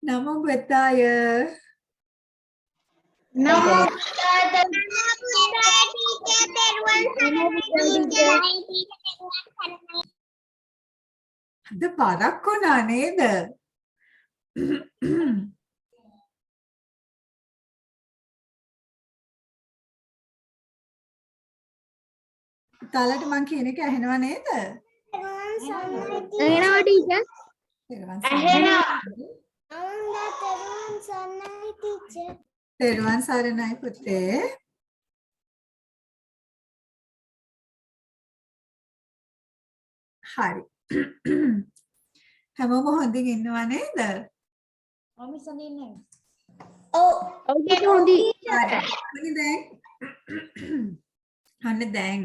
Namo Buddhaya. Namo The parakuna neda. Talata man කියන එක ඇහෙනව නේද? Ahena teacher. තෙරුවන් සරණයි පුතේ. හරි. හැමෝම හොඳින් ඉන්නව නේද? Okay, Tondi. හරි දැන්. අන්න දැන්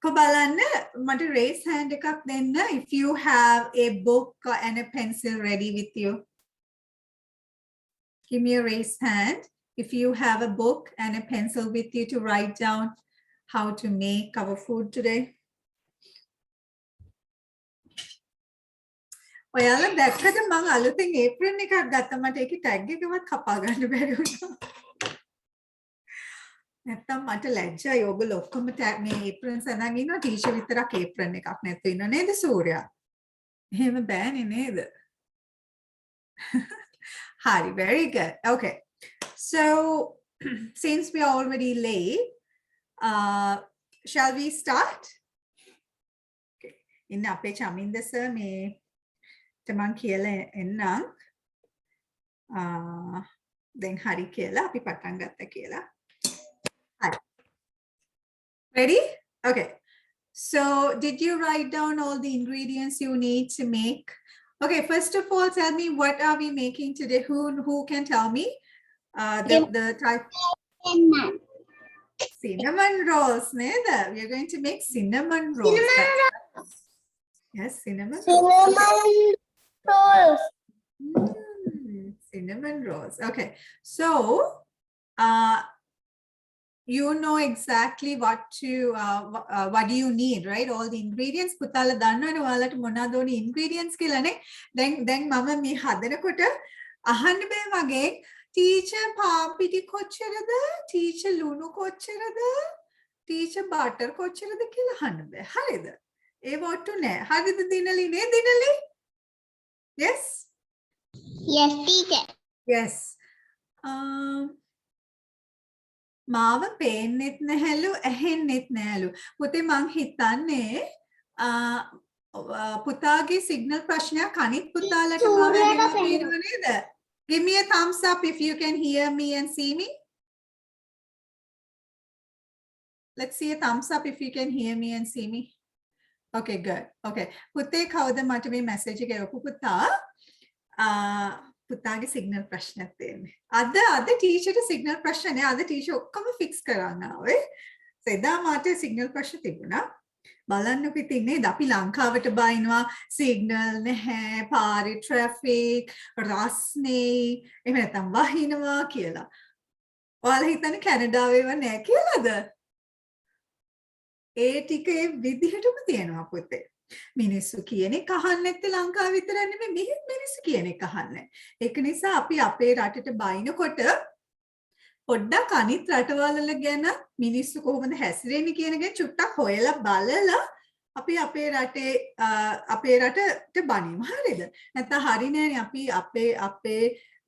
කොබලන්න මට raise hand එකක් දෙන්න if you have a book and a pencil ready with you. Give me a raise hand if you have a book and a pencil with you to write down how to make our food today. ඔයාලා දැක්කද මම අලුතෙන් apron එකක් ගත්තා මට ඒකේ tag එකවත් කපා ගන්න බැරි වුණා. නැත්තම් මට ලැජ්ජයි ඔයගොල්ලෝ ඔක්කොම මේ aprons අරන් ඉන්නවා ටීචර් විතරක් apron එකක් නැතුව ඉන්නව නේද සූර්යා? එහෙම බෑනේ නේද? Hari, very good. Okay. So, since we are already late, shall we start? Okay. In ape chaminda sir me taman kiyala ennan. Then hari kiyala api patan gatta kiyala. Hari. Ready? Okay. So, did you write down all the ingredients you need to make? Okay, first of all, tell me what are we making today? Who can tell me the type? Cinnamon rolls, Neda. We are going to make cinnamon rolls. Yes, cinnamon rolls. Cinnamon rolls. Okay, so you know exactly what do you need, right? All the ingredients. Putala danna walata monada oni ingredients kilane. Then mama me hadanakota ahanna be wage teacher paapiti kocherada, teacher lunu kocherada, teacher butter kocherada kila ahanna be. Harida. E wattu ne. Harida dinali ne dinali? Yes? Yes, teacher. Yes. මාව පේන්නෙත් නැහැලු ඇහෙන්නෙත් නැහැලු පුතේ මං හිතන්නේ පුතාගේ signal ප්‍රශ්නයක් අනිත් පුතාලට මාව පේනව නේද? Give me a thumbs up if you can hear me and see me. Let's see a thumbs up if you can hear me and see me. Okay, good. Okay. පුතේ කවුද මට මේ මැසේජ් එක එවපු පුතා? පුතාගේ සිග්නල් ප්‍රශ්නයක් තියෙන්නේ. අද ටීචර්ට signal ප්‍රශ්න නෑ. අද ටීචර් ඔක්කොම ෆික්ස් කරන්න ආවේ. එදා මට සිග්නල් ප්‍රශ්න තිබුණා. බලන්නකො ඉතින් නේද අපි ලංකාවට බයිනවා සිග්නල් නැහැ, පාරේ ට්‍රැෆික්, රස්නේ, එහෙම නැත්නම් වහිනවා කියලා. ඔයාලා හිතන්නේ කැනඩාවේව නෑ කියලාද? ඒ ටික ඒ විදිහටම තියෙනවා පුතේ. මිනිස්සු කියන එක අහන්නේ නැත්තේ ලංකාව විතර නෙමෙයි මෙහෙත් මිනිස්සු කියන එක අහන්නේ. ඒක නිසා අපි අපේ රටට බයිනකොට පොඩ්ඩක් අනිත් රටවල ගැන මිනිස්සු කොහොමද හැසිරෙන්නේ කියන එක චුට්ටක් හොයලා බලලා අපි අපේ රටට බනිමු. හරිද? නැත්නම් හරි නෑනේ අපි අපේ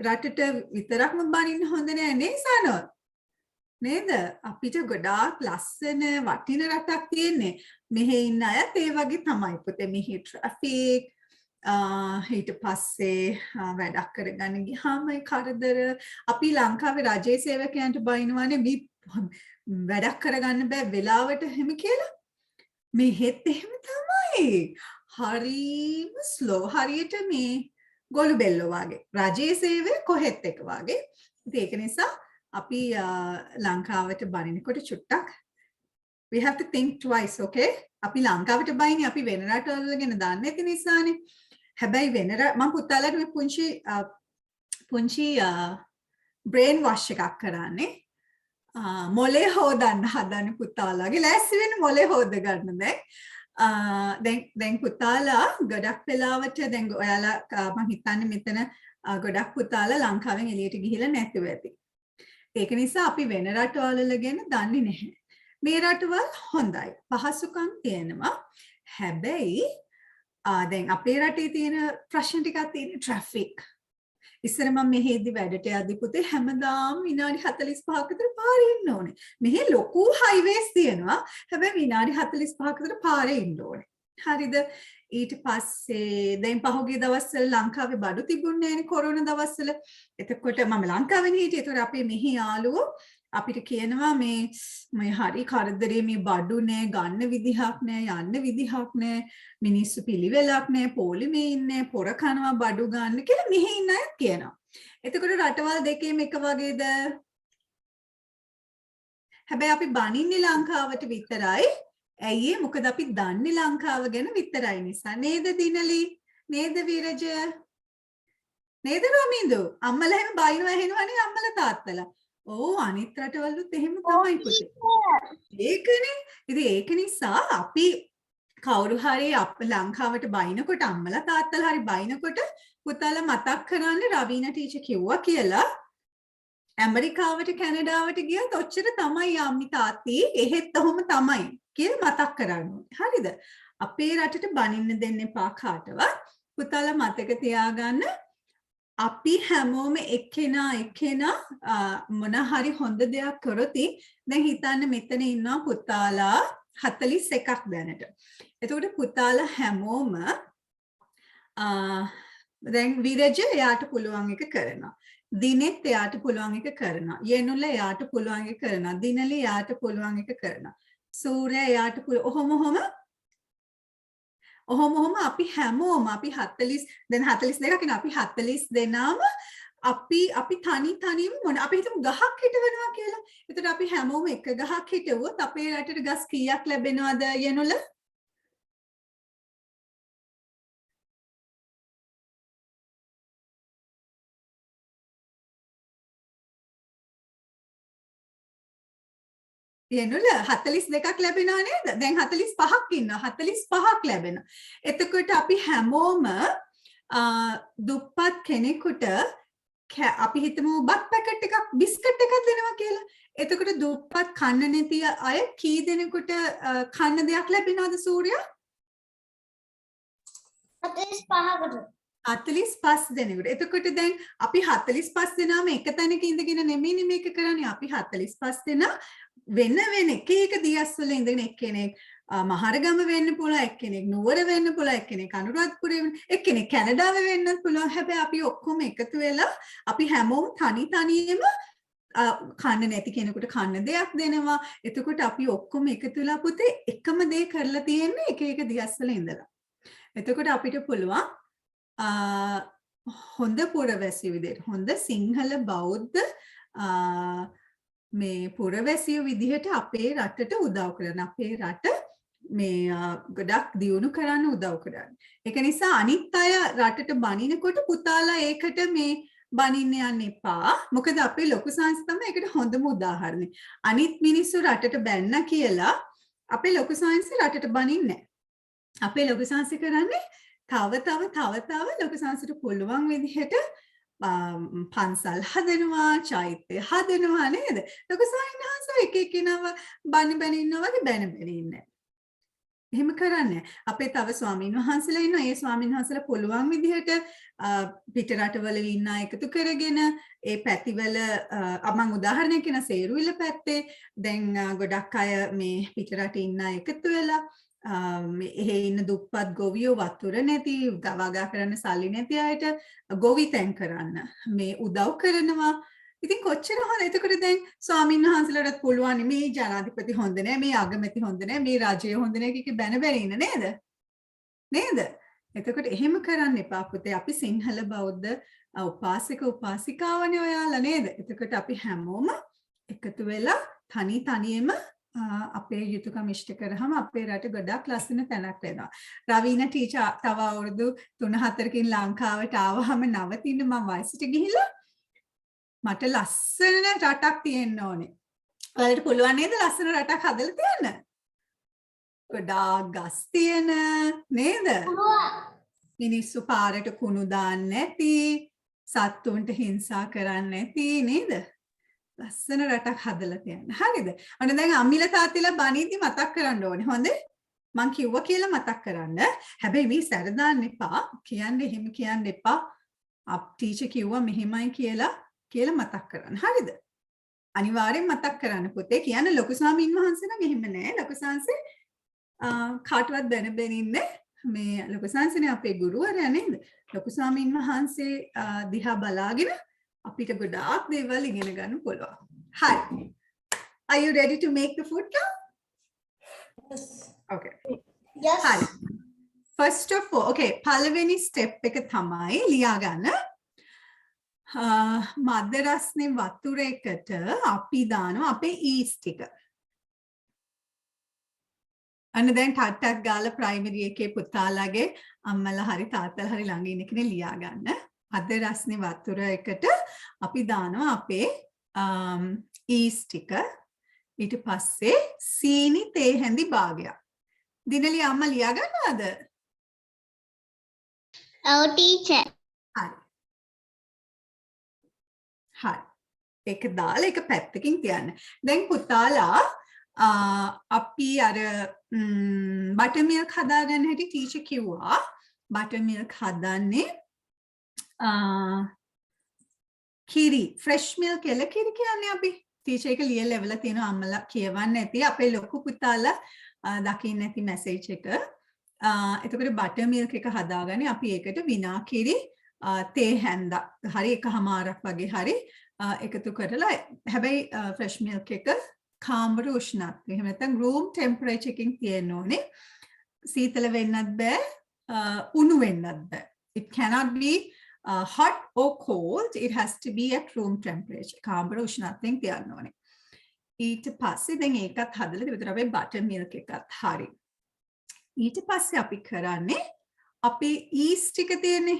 රටට විතරක්ම බනින්න හොඳ නෑ නේ සනෝ. නේද? අපිට ගොඩාක් ලස්සන වටින රටක් තියෙන්නේ. මෙහි ඉන්න අයත් ඒ වගේ තමයි පුතේ. මෙහි ට්‍රැෆික් ඊට පස්සේ වැඩක් කරගන්න ගියාම කරදර අපි ලංකාවේ රජයේ සේවකයන්ට බයිනවනේ මේ වැඩක් කරගන්න බෑ වෙලාවට එහෙම කියලා. මෙහෙත් එහෙම තමයි. හරිම ස්ලෝ හරියට මේ ගොළු බෙල්ලෝ වගේ. රජයේ සේවය කොහෙත් එක වගේ. ඉතින් ඒක නිසා අපි ලංකාවට බනිනකොට චුට්ටක් we have to think twice, okay? අපි ලංකාවට බයිනේ අපි වෙන රටවල ගැන දන්නේ නැති නිසානේ. හැබැයි වෙන මම පුතාලට මේ පුංචි brain wash එකක් කරන්නේ. මොලේ හොදන්න හදන පුතාලාගේ ලෑස්ති වෙන්න මොලේ හොද ගන්න දැන් පුතාලා ගොඩක් වෙලාවට දැන් ඔයාලා මම හිතන්නේ මෙතන ගොඩක් පුතාලා ලංකාවෙන් එළියට ගිහිල්ලා නැතුව ඇති. ඒක නිසා අපි වෙන රටවල ගැන දන්නේ නැහැ. මේ රටවල් හොඳයි. පහසුකම් තියෙනවා. හැබැයි දැන් අපේ රටේ තියෙන ප්‍රශ්න ටිකක් තියෙන ට්‍රැෆික්. ඉස්සර මම මෙහෙදි වැඩට යද්දි පුතේ හැමදාම විනාඩි 45ක විතර පාරේ ඉන්න ඕනේ. මෙහෙ ලොකු හයිවේස් තියෙනවා. හැබැයි විනාඩි 45ක විතර පාරේ ඉන්න ඕනේ. හරිද? ඊට පස්සේ දැන් පහුගිය දවස්වල ලංකාවේ බඩු තිබුණේ නැනේ කොරෝනා දවස්වල. එතකොට මම ලංකාවෙන් හිටියේ. ඒතර අපේ මෙහි යාළුවෝ අපිට කියනවා මේ හරි කරදරේ මේ බඩු නෑ ගන්න විදිහක් නෑ යන්න විදිහක් නෑ මිනිස්සු පිළිවෙලක් නෑ පොලිමේ ඉන්නේ පොර කනවා බඩු ගන්න කියලා මෙහි ඉන්න අය කියනවා. එතකොට රටවල් දෙකේම එක වගේද? හැබැයි අපි බනින්නේ ලංකාවට විතරයි. ඇයි ඒ? මොකද අපි දන්නේ ලංකාව ගැන විතරයි නිසා. නේද දිනලි? නේද විරජ? නේද රොමින්දු? අම්මලා එහෙම බයිනවා ඇහෙනවනේ අම්මලා තාත්තලා. ඕ අනිත් රටවලුත් එහෙම තමයි පුතේ. ඒකනේ. ඉතින් ඒක නිසා අපි කවුරු හරි ලංකාවට බයිනකොට අම්මලා තාත්තලා හරි බයිනකොට පුතාලා මතක් කරන්නේ රවීනා ටීචර් කිව්වා කියලා. ඇමරිකාවට කැනඩාවට ගියත් ඔච්චර තමයි අම්මි තාත්ති එහෙත් ඔහොම තමයි කියලා මතක් කරන්න ඕනේ. හරිද? අපේ රටට බනින්න දෙන්න එපා කාටවත්. පුතාලා මතක තියාගන්න අපි හැමෝම එක්කෙනා මොන හරි හොඳ දෙයක් කරොත් දැන් හිතන්න මෙතන ඉන්නවා පුතාලා 41ක් දැනට. එතකොට පුතාලා හැමෝම දැන් විරජ එයාට පුළුවන් එක කරනවා. දිනෙත් එයාට පුළුවන් එක කරනවා. යනුල එයාට පුළුවන් එක කරනවා. දිනලි එයාට පුළුවන් එක කරනවා. සූර්ය එයාට ඔහොම අපි හැමෝම අපි 40 දැන් 42ක් ඉන්න අපි 40 දෙනාම අපි තනියම මොන අපි හිතමු ගහක් හිටවනවා කියලා. එතකොට අපි හැමෝම එක ගහක් හිටවුවොත් අපේ රටට ගස් කීයක් ලැබෙනවද යනුල? යනුල 42ක් ලැබෙනවා නේද? දැන් 45ක් ඉන්නවා. 45ක් ලැබෙනවා. එතකොට අපි හැමෝම දුප්පත් කෙනෙකුට අපි හිතමු බත් පැකට් එකක් බිස්කට් එකක් දෙනවා කියලා. එතකොට දුප්පත් කන්න නැති අය කී දෙනෙකුට කන්න දෙයක් ලැබෙනවද සූර්යා? 45කට. 45 දෙනෙකුට. එතකොට දැන් අපි 45 දෙනාම එක තැනක ඉඳගෙන නෙමෙයි මේක කරන්නේ. අපි 45 දෙනා වෙන එක දියස්වල ඉඳගෙන එක්කෙනෙක් මහරගම වෙන්න පුළුවන්, එක්කෙනෙක් නුවර වෙන්න පුළුවන්, එක්කෙනෙක් අනුරාධපුරේ වෙන්න, එක්කෙනෙක් කැනඩාවේ වෙන්නත් පුළුවන්. හැබැයි අපි ඔක්කොම එකතු වෙලා අපි හැමෝම තනියම කන්න නැති කෙනෙකුට කන්න දෙයක් දෙනවා. එතකොට අපි ඔක්කොම එකතු වෙලා පුතේ එකම දේ කරලා තියෙන්නේ එක දියස්වල ඉඳලා. එතකොට අපිට පුළුවන් හොඳ පුරවැසියෝ විදිහට හොඳ සිංහල බෞද්ධ මේ පුරවැසියෝ විදිහට අපේ රටට උදව් කරන අපේ රට මේ ගොඩක් දියුණු කරන්න උදව් කරන්න. ඒක නිසා අනිත් අය රටට බනිනකොට පුතාලා ඒකට මේ බනින්න යන්න එපා. මොකද අපේ ලොකු සංස් තමයි ඒකට හොඳම උදාහරණය. අනිත් මිනිස්සු රටට බැන්න කියලා අපේ ලොකු සංස් රටට බනින්නේ නැහැ. අපේ ලොකු සංස් කරන්නේ තව ලොකු සංස්ට පුළුවන් විදිහට පන්සල් හදනවා, චෛත්‍ය හදනවා නේද? ලොකු සංහස එකෙක්කෙනාව බැන ඉන්නවා වගේ බැන ඉන්නේ. එහෙම කරන්නේ. අපේ තව ස්වාමීන් වහන්සේලා ඉන්නවා. ඒ ස්වාමීන් වහන්සේලා පුළුවන් විදිහට පිට රටවල ඉන්න එකතු කරගෙන ඒ පැතිවල මම උදාහරණයක් කියන සේරුවිල පැත්තේ දැන් ගොඩක් අය මේ පිට රටේ ඉන්න එකතු වෙලා එහෙ ඉන්න දුප්පත් ගොවියෝ වතුර නැති වගා කරන්න සල්ලි නැති අයට ගොවි තැන් කරන්න මේ උදව් කරනවා. ඉතින් කොච්චර හොඳ. එතකොට දැන් ස්වාමීන් වහන්සේලාට පුළුවන් මේ ජනාධිපති හොඳ නැහැ, මේ අගමැති හොඳ නැහැ, මේ රජය හොඳ නැහැ කිය බැන ඉන්න නේද? නේද? එතකොට එහෙම කරන්න එපා පුතේ. අපි සිංහල බෞද්ධ උපාසක උපාසිකාවනේ ඔයාලා නේද? එතකොට අපි හැමෝම එකතු වෙලා තනියම අපේ යුතුයකම් ඉෂ්ට කරාම අපේ රට ගොඩක් ලස්සන තැනක් වෙනවා. රවීනා ටීචර් තව අවුරුදු 3-4කින් ලංකාවට ආවහම නවතින්න මම වයසට ගිහිල්ලා මට ලස්සන රටක් තියෙන්න ඕනේ. ඔයාලට පුළුවන් නේද ලස්සන රටක් හදලා තියන්න? ගොඩාක් ගස් තියෙන නේද? මිනිස්සු පාරට කුණු දාන්නේ නැති සත්තුන්ට හිංසා කරන්නේ නැති නේද? ලස්සන රටක් හදලා තියන්න. හරිද? අන්න දැන් අම්මිලා තාත්තලා බණීදි මතක් කරන්න ඕනේ. හොඳේ? මං කිව්වා කියලා මතක් කරන්න. හැබැයි මේ සැර දාන්න එපා. කියන්නේ එහෙම කියන්න එපා. ටීචර් කිව්වා මෙහෙමයි කියලා මතක් කරන්න. හරිද? අනිවාර්යෙන් මතක් කරන්න පුතේ. කියන්න ලොකු ස්වාමීන් වහන්සේ නම් එහෙම නෑ. ලොකු සංසේ කාටවත් දැන බැනින්නේ මේ ලොකු සංසනේ අපේ ගුරුවරයා නේද? ලොකු ස්වාමීන් වහන්සේ දිහා බලාගෙන අපිට ගොඩාක් දේවල් ඉගෙන ගන්න පුළුවන්. හරි. Are you ready to make the food now? Yes. Okay. Yes. හරි. First of all, okay, පළවෙනි step එක තමයි ලියා ගන්න. මද රස්නේ වතුරයකට අපි දානවා අපේ ඊස්ට් ටික. අන්න දැන් ටක් ගාලා ප්‍රයිමරි එකේ පුතාලාගේ අම්මලා හරි තාත්තලා හරි ළඟ ඉන්න කෙනේ ලියා ගන්න. මද රස්නේ වතුරයකට අපි දානවා අපේ ඊස්ට් ටික. ඊට පස්සේ සීනි තේ හැඳි භාගයක්. දිනලි අම්මා ලියා ගන්නවද? Oh, teacher. හරි. හරි. ඒක දාලා එක පැත්තකින් තියන්න. දැන් පුතාලා අපි අර බටර් මිල්ක් හදාගන්න හැටි ටීචර් කිව්වා. බටර් මිල්ක් හදන්නේ කිරි ෆ්‍රෙෂ් මිල්ක් එළ කිරි කියන්නේ අපි ටීචර් එක ලියලා ලෙවලා තියෙනවා අම්මලා කියවන්න ඇති අපේ ලොකු පුතාලා දකින්න ඇති මැසේජ් එක. එතකොට බටර් මිල්ක් එක හදාගන්නේ අපි ඒකට විනාකිරි තේ හැන්දක් හරි එකමාරක් වගේ හරි එකතු කරලා හැබැයි ෆ්‍රෙෂ් මිල්ක් එක කාමර උෂ්ණත්වය එහෙම නැත්නම් room temperature එකකින් තියෙන්න ඕනේ. සීතල වෙන්නත් බෑ උණු වෙන්නත් බෑ. It cannot be hot or cold. It has to be at room temperature. කාමර උෂ්ණත්වයෙන් තියන්න ඕනේ. ඊට පස්සේ දැන් ඒකත් හදලා විතර අපි බටර් මිල්ක් එකත් හරි. ඊට පස්සේ අපි කරන්නේ අපේ ඊස්ට් ටික තියෙන්නේ.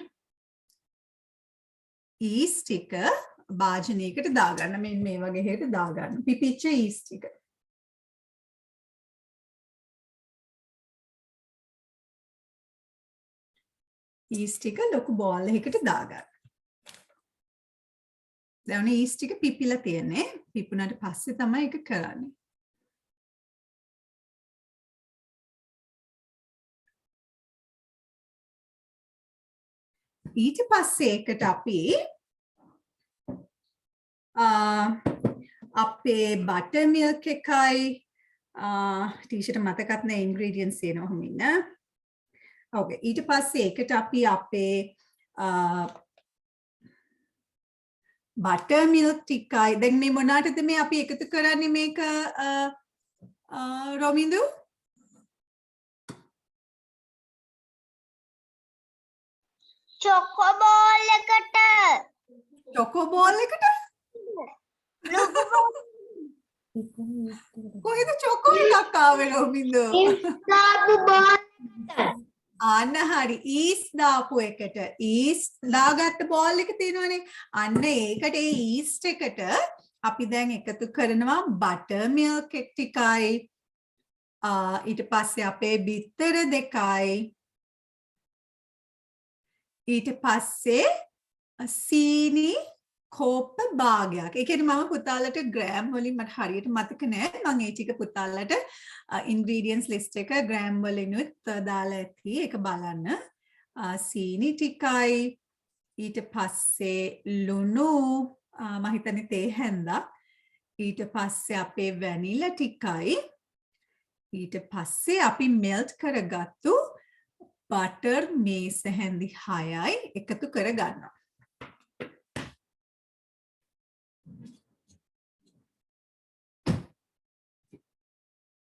ඊස්ට් ටික භාජනයකට දාගන්න මේ වගේ හේට දාගන්න. පිපිච්ච ඊස්ට් ටික. ඊස්ට් ටික ලොකු බෝල් එකකට දාගන්න. දැන් ඊස්ට් ටික පිපිලා තියෙන්නේ. පිපුණාට පස්සේ තමයි ඒක කරන්නේ. ඊට පස්සේ ඒකට අපි අපේ බටර් මිල්ක් එකයි ටීචර්ට මතකත් නැහැ ඉන්ග්‍රීඩියන්ට්ස් තියෙනවා ඔහොම ඉන්න. ඕකේ ඊට පස්සේ ඒකට අපි අපේ බටර් මිල්ක් ටිකයි දැන් මේ මොනකටද මේ අපි එකතු කරන්නේ මේක රොමින්දු Choco ball එකට. චොකෝ බෝල් එකට කොහෙද චොකෝ එකක් ආවේ රොමින්දු Sabu ball. අන්න හරි ඊස් දාපු එකට ඊස් දාගත්ත බෝල් එක තියෙනවනේ අන්න ඒකට ඒ ඊස්ට් එකට අපි දැන් එකතු කරනවා බටර් මිල්ක් ටිකයි ඊට පස්සේ අපේ බිත්තර දෙකයි ඊට පස්සේ සීනි කෝප්ප භාගයක්. ඒ කියන්නේ මම පුතාලට ග්‍රෑම් වලින් මට හරියට මතක නෑ. මම ඒ ටික පුතාලට ඉන්ග්‍රීඩියන්ට්ස් ලිස්ට් එක ග්‍රෑම් වලිනුත් දාලා ඇති. ඒක බලන්න. සීනි ටිකයි ඊට පස්සේ ලුණු මම හිතන්නේ තේ හැන්දක්. ඊට පස්සේ අපේ වැනිලා ටිකයි ඊට පස්සේ අපි මෙල්ට් කරගත්තු බටර් මේස හැඳි 6යි එකතු කරගන්නවා.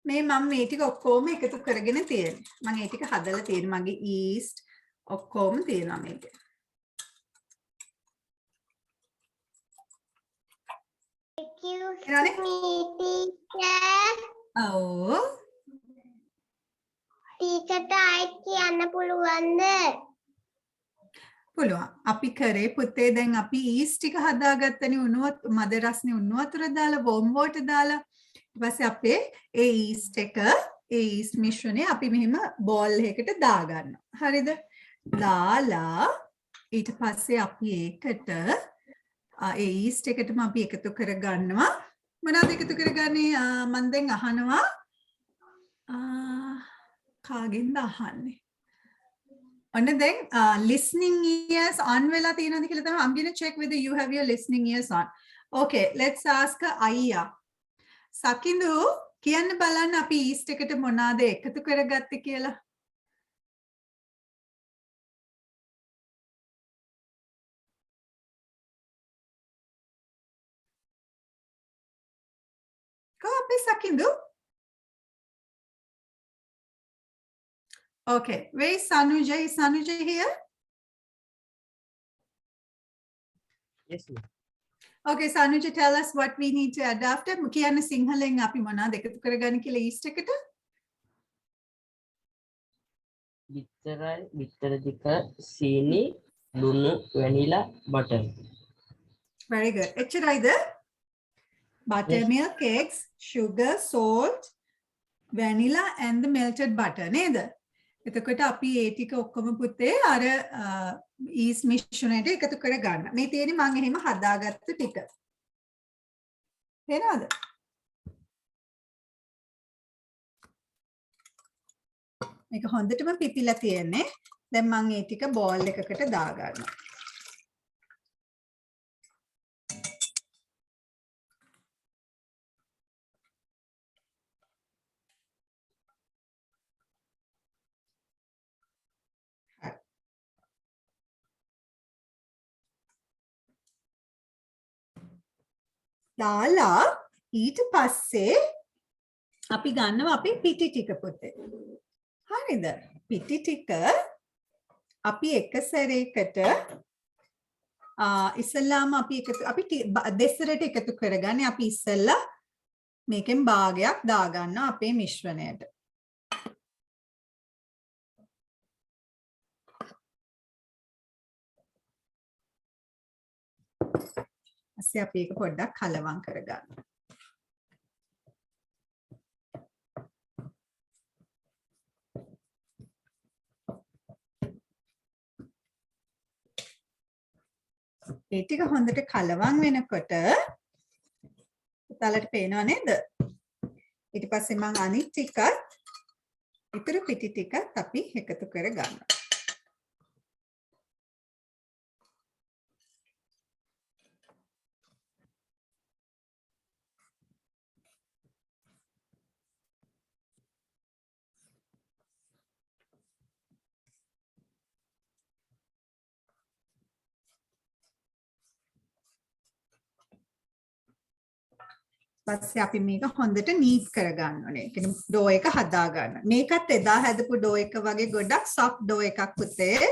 මේ මම මේ ටික ඔක්කොම එකතු කරගෙන තියෙන්නේ. මම ඒ ටික හදලා තියෙන්නේ. මගේ ඊස්ට් ඔක්කොම තියෙනවා මේකේ. Excuse me, teacher. ඔව්. ටීචර්ට ආයෙත් කියන්න පුළුවන්ද? පුළුවන්. අපි කරේ පුතේ දැන් අපි ඊස්ට් ටික හදාගත්තනේ උණුවත් මද රස්නේ උණු වතුර දාලා වෝම් වෝටර් දාලා ඊට පස්සේ අපේ ඒ ඊස්ට් එක ඒ ඊස්ට් මිශ්‍රණය අපි මෙහෙම බෝල් එකකට දාගන්නවා. හරිද? දාලා ඊට පස්සේ අපි ඒකට ඒ ඊස්ට් එකටම අපි එකතු කරගන්නවා. මොනවද එකතු කරගන්නේ? මම දැන් අහනවා කාගෙන්ද අහන්නේ? ඔන්න දැන් listening ears on වෙලා තියෙනවද කියලා තමයි. I'm going to check whether you have your listening ears on. Okay, let's ask අයියා. සකින්දු කියන්න බලන්න අපි ඊස්ට් එකට මොනවද එකතු කරගත්තේ කියලා. Go up, Sakindu. Okay, where is Sanuja? Is Sanuja here? Yes, ma'am. Okay, Sanuja, tell us what we need to add after. Kiyanne Sinhalen api monada ekathu karagana kiyala yeast ekata? bitter tika, සීනි, ලුණු, vanilla, butter. Very good. Echaraida? Buttermilk, eggs, sugar, salt, vanilla and the melted butter. Neda? එතකොට අපි ඒ ටික ඔක්කොම පුතේ අර ඊස් මිශ්‍රණයට එකතු කරගන්න. මේ තියෙන්නේ මම එහෙම හදාගත්ත ටික. තේරෙනවද? මේක හොඳටම පිපිලා තියෙන්නේ. දැන් මම ඒ ටික බෝල් එකකට දාගන්නවා. දාලා ඊට පස්සේ අපි ගන්නවා අපි පිටි ටික පුතේ. හරිද? පිටි ටික අපි එක සැරේකට ඉස්සෙල්ලාම අපි දෙස්සරට එකතු කරගන්නේ. අපි ඉස්සෙල්ලා මේකෙන් භාගයක් දාගන්නවා අපේ මිශ්‍රණයට. ඊපස්සේ අපි ඒක පොඩ්ඩක් කලවම් කරගන්නවා. ඒ ටික හොඳට කලවම් වෙනකොට ඔයාලට පේනව නේද? ඊට පස්සේ මම අනිත් ටිකත් ඉතුරු පිටි ටිකත් අපි එකතු කරගන්නවා. පස්සේ අපි මේක හොඳට නීට් කරගන්න ඕනේ. ඒ කියන්නේ ඩෝ එක හදා ගන්න. මේකත් එදා හැදපු ඩෝ එක වගේ ගොඩක් සොෆ්ට් ඩෝ එකක් පුතේ.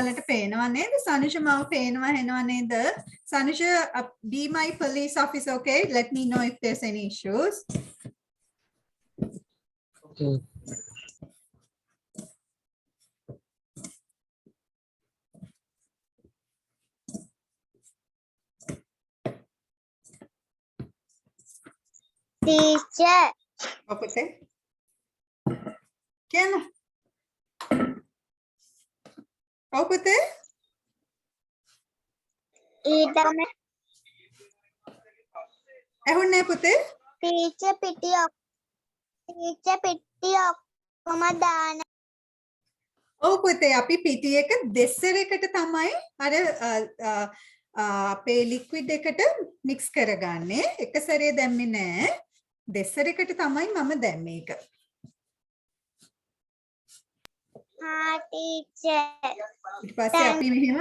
ඔයාලට පේනව නේද? සනුෂ මම පේනව හෙනව නේද? සනුෂ, be my police officer, okay? Let me know if there's any issues. Okay. Teacher. ඔව් පුතේ. කියන්න. ඔව් පුතේ. ඊටම ඇහුන්නේ පුතේ? teacher පිටි ඔක්කොම දාන. ඔව් පුතේ, අපි පිටි එක දෙස්සරයකට තමයි අර අපේ ලික්විඩ් එකට මික්ස් කරගන්නේ. එක සැරේ දැම්මේ නෑ. දෙස්සරයකට තමයි මම දැම්මේ ඒක. හා teacher. ඊට පස්සේ අපි මෙහෙම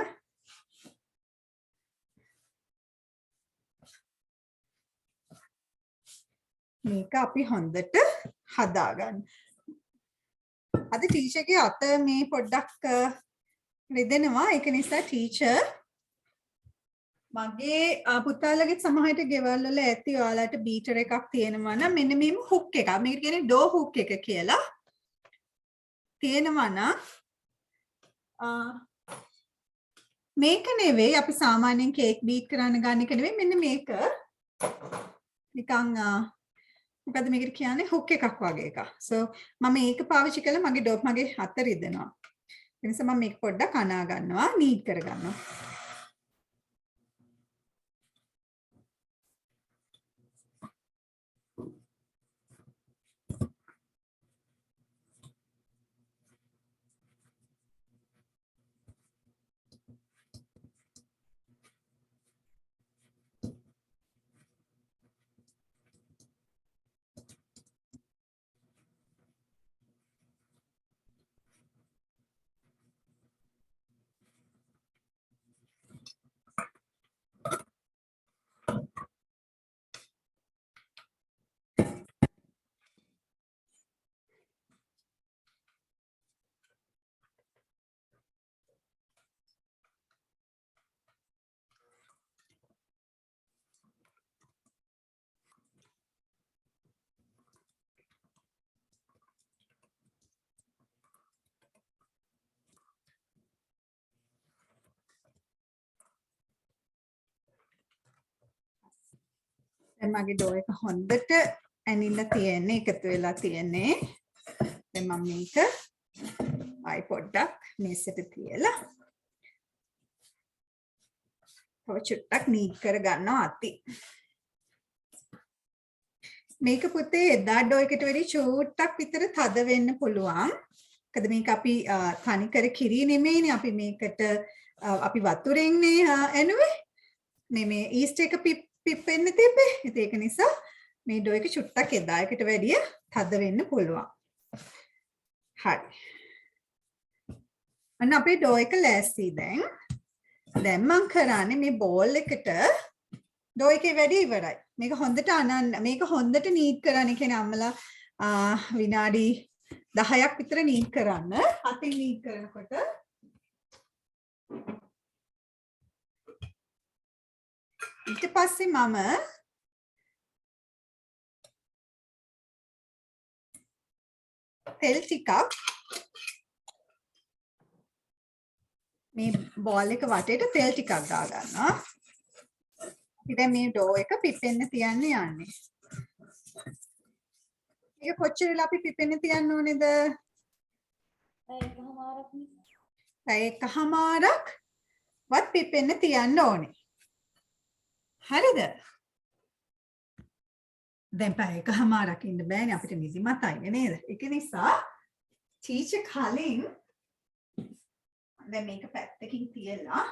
මේක අපි හොඳට හදාගන්න. අද ටීචර්ගේ අත මේ පොඩ්ඩක් රිදෙනවා. ඒක නිසා ටීචර් මගේ පුතාලගේ සමහරට ගෙවල් වල ඇති ඔයාලට බීටර් එකක් තියෙනවා නම් මෙන්න මේම හුක් එකක්. මේකට කියන්නේ ඩෝ හුක් එක කියලා. තියෙනවා නම් මේක නෙවෙයි අපි සාමාන්‍යයෙන් කේක් බීට් කරන්න ගන්න එක නෙවෙයි මෙන්න මේක නිකන් මොකද මේකට කියන්නේ හුක් එකක් වගේ එකක්. so මම ඒක පාවිච්චි කළා මගේ ඩොප් මගේ අත රිදෙනවා. ඒ නිසා මම මේක පොඩ්ඩක් අනා ගන්නවා නීට් කර ගන්නවා. දැන් මගේ ඩෝ එක හොඳට ඇනිලා තියෙන්නේ එකතු වෙලා තියෙන්නේ. දැන් මම මේක ආයි පොඩ්ඩක් මේසෙට තියලා තව චුට්ටක් නීට් කර ගන්නවා අති. මේක පුතේ එදා ඩෝ එකට වැඩි චුට්ටක් විතර තද වෙන්න පුළුවන්. මොකද මේක අපි තනිකර කිරි නෙමෙයිනේ අපි මේකට අපි වතුරෙන්නේ එනුවේ. මේ ඊස්ට් එක පිපෙන්න තිබ්බේ. ඒක නිසා මේ ඩෝ එක චුට්ටක් එදා එකට වැඩිය තද වෙන්න පුළුවන්. හරි. අන්න අපේ ඩෝ එක ලෑස්ති දැන්. දැන් මම කරන්නේ මේ බෝල් එකට ඩෝ එකේ වැඩි ඉවරයි. මේක හොඳට අනන්න මේක හොඳට නීට් කරන්න කියන්නේ අම්මලා විනාඩි 10ක් විතර නීට් කරන්න. අතින් නීට් කරනකොට ඊට පස්සේ මම තෙල් ටිකක් මේ බෝල් එක වටේට තෙල් ටිකක් ගා ගන්නවා. අපි දැන් මේ ඩෝ එක පිපෙන්න තියන්න යන්නේ. මේක කොච්චර වෙලා අපි පිපෙන්න තියන්න ඕනේද? පැය එකමාරක් වත් පිපෙන්න තියන්න ඕනේ. හරිද? දැන් පැය එකමාරක් ඉන්න බෑනේ අපිට නිදිමතයි නේද? ඒක නිසා ටීචර් කලින් දැන් මේක පැත්තකින් තියලා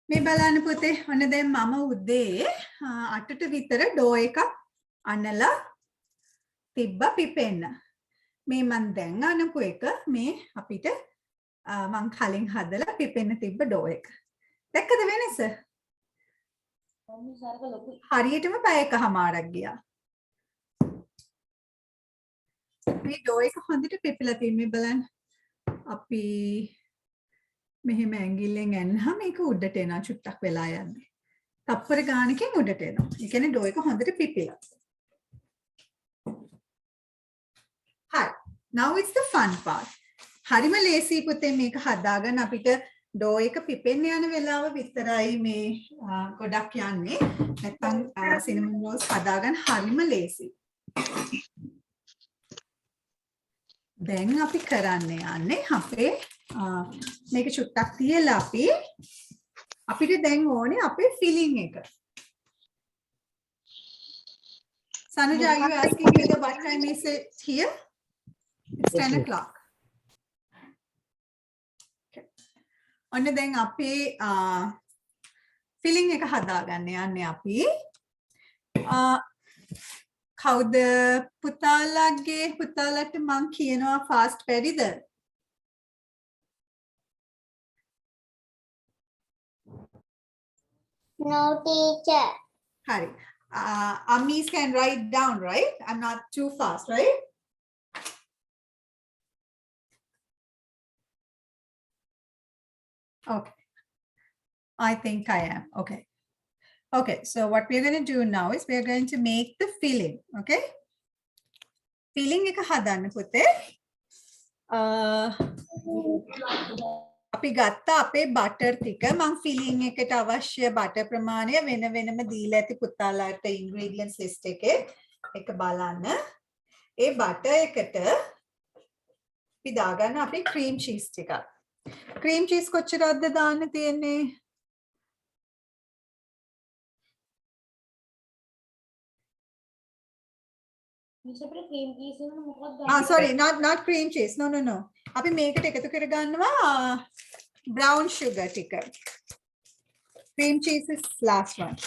මේ බලන්න පුතේ ඔන්න දැන් මම උදේ 8ට විතර ඩෝ එකක් අනලා තිබ්බා පිපෙන්න. මේ මන් දැන් අනපු එක මේ අපිට මං කලින් හදලා පිපෙන්න තිබ්බ ඩෝ එක. දැක්කද වෙනස? හරියටම පැය එකමාරක් ගියා. මේ ඩෝ එක හොඳට පිපිලා තින්නේ බලන්න. අපි මෙහෙම ඇඟිල්ලෙන් ඇන්නහම මේක උඩට එනවා චුට්ටක් වෙලා යන්නේ. තප්පර ගානකින් උඩට එනවා. ඒ කියන්නේ ඩෝ එක හොඳට පිපිලා. හරි. Now it's the fun part. හරිම ලේසි පුතේ මේක හදාගන්න අපිට ඩෝ එක පිපෙන්න යන වෙලාව විතරයි මේ ගොඩක් යන්නේ. නැත්නම් සිනමන් රෝල්ස් හදාගන්න හරිම ලේසි. දැන් අපි කරන්න යන්නේ අපේ මේක චුට්ටක් තියලා අපිට දැන් ඕනේ අපේ ෆිලිං එක. Sanuja, are you asking me the what time is it here? It's 10 o'clock. Okay. ඔන්න දැන් අපේ ෆිලිං එක හදාගන්න යන්නේ අපි. කවුද පුතාලට මං කියනවා fast වැඩිද? No, teacher. Hari. Amis can write down, right? I'm not too fast, right? Okay. I think I am. Okay. Okay. So what we're going to do now is we're going to make the filling. Okay. Filling එක හදන්න පුතේ. අපි ගත්තා අපේ butter ටික. මම filling එකට අවශ්‍ය බටර් ප්‍රමාණය වෙන වෙනම දීලා ඇති පුතාලාට ඉන්ග්‍රීඩියන්ට්ස් ලිස්ට් එකේ එක බලන්න. ඒ බටර් එකට අපි දාගන්න අපි ක්‍රීම් චීස් ටිකක්. ක්‍රීම් චීස් කොච්චරක්ද දාන්න තියෙන්නේ? sorry, not cream cheese. No. අපි මේකට එකතු කර ගන්නවා brown sugar ටික. Cream cheese is last one.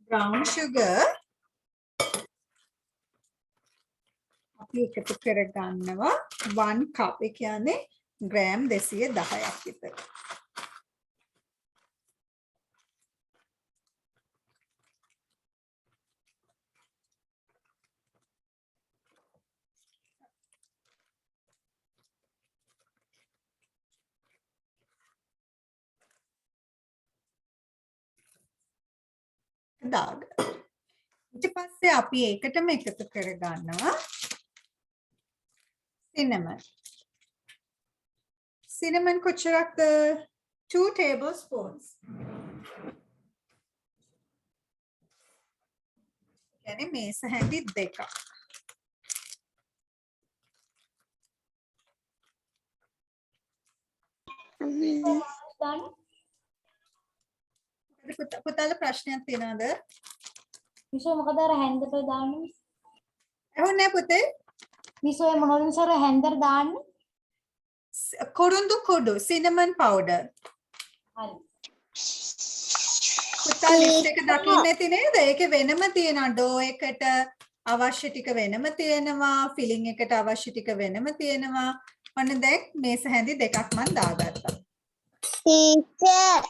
Brown sugar අපි එකතු කර ගන්නවා 1 cup. ඒ කියන්නේ ග්‍රෑම් 210ක් විතර. දාගන්න. ඊට පස්සේ අපි ඒකටම එකතු කර ගන්නවා cinnamon. Cinnamon කොච්චරක්ද? 2 tablespoons. يعني මේස හැඳි 2ක්. පුතාලා ප්‍රශ්නයක් තියෙනවද? මිසෝ මොකද අර හැන්දට දාන්නේ? ඇහුන්නේ පුතේ? මිසෝ ඒ මොනවද මිසෝ අර හැන්දට දාන්නේ? කොරුන්දු කුඩු cinnamon powder. හරි. පුතා ලිස්ට් එක දකින්න ඇති නේද? ඒකේ වෙනම තියෙනවා ඩෝ එකට අවශ්‍ය ටික වෙනම තියෙනවා, ෆිලිං එකට අවශ්‍ය ටික වෙනම තියෙනවා. ඔන්න දැන් මේස හැඳි 2ක් මම දාගත්තා. ටීචර්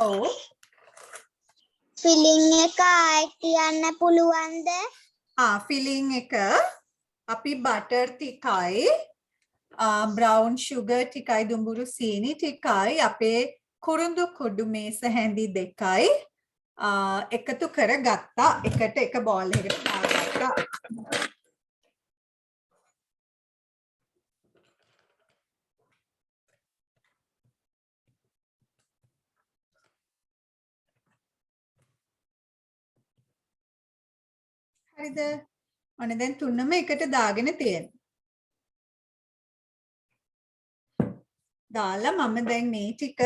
ඔව්. ෆිලිං එක ආයෙත් කියන්න පුළුවන්ද? ෆිලිං එක අපි බටර් ටිකයි බ්‍රවුන් ෂුගර් ටිකයි දුඹුරු සීනි ටිකයි අපේ කුරුඳු කුඩු මේස හැඳි 2යි එකතු කරගත්තා. එකට එක බෝල් එකකට දාගත්තා. හරිද? ඔන්න දැන් තුනම එකට දාගෙන තියෙනවා. දාලා මම දැන් මේ ටික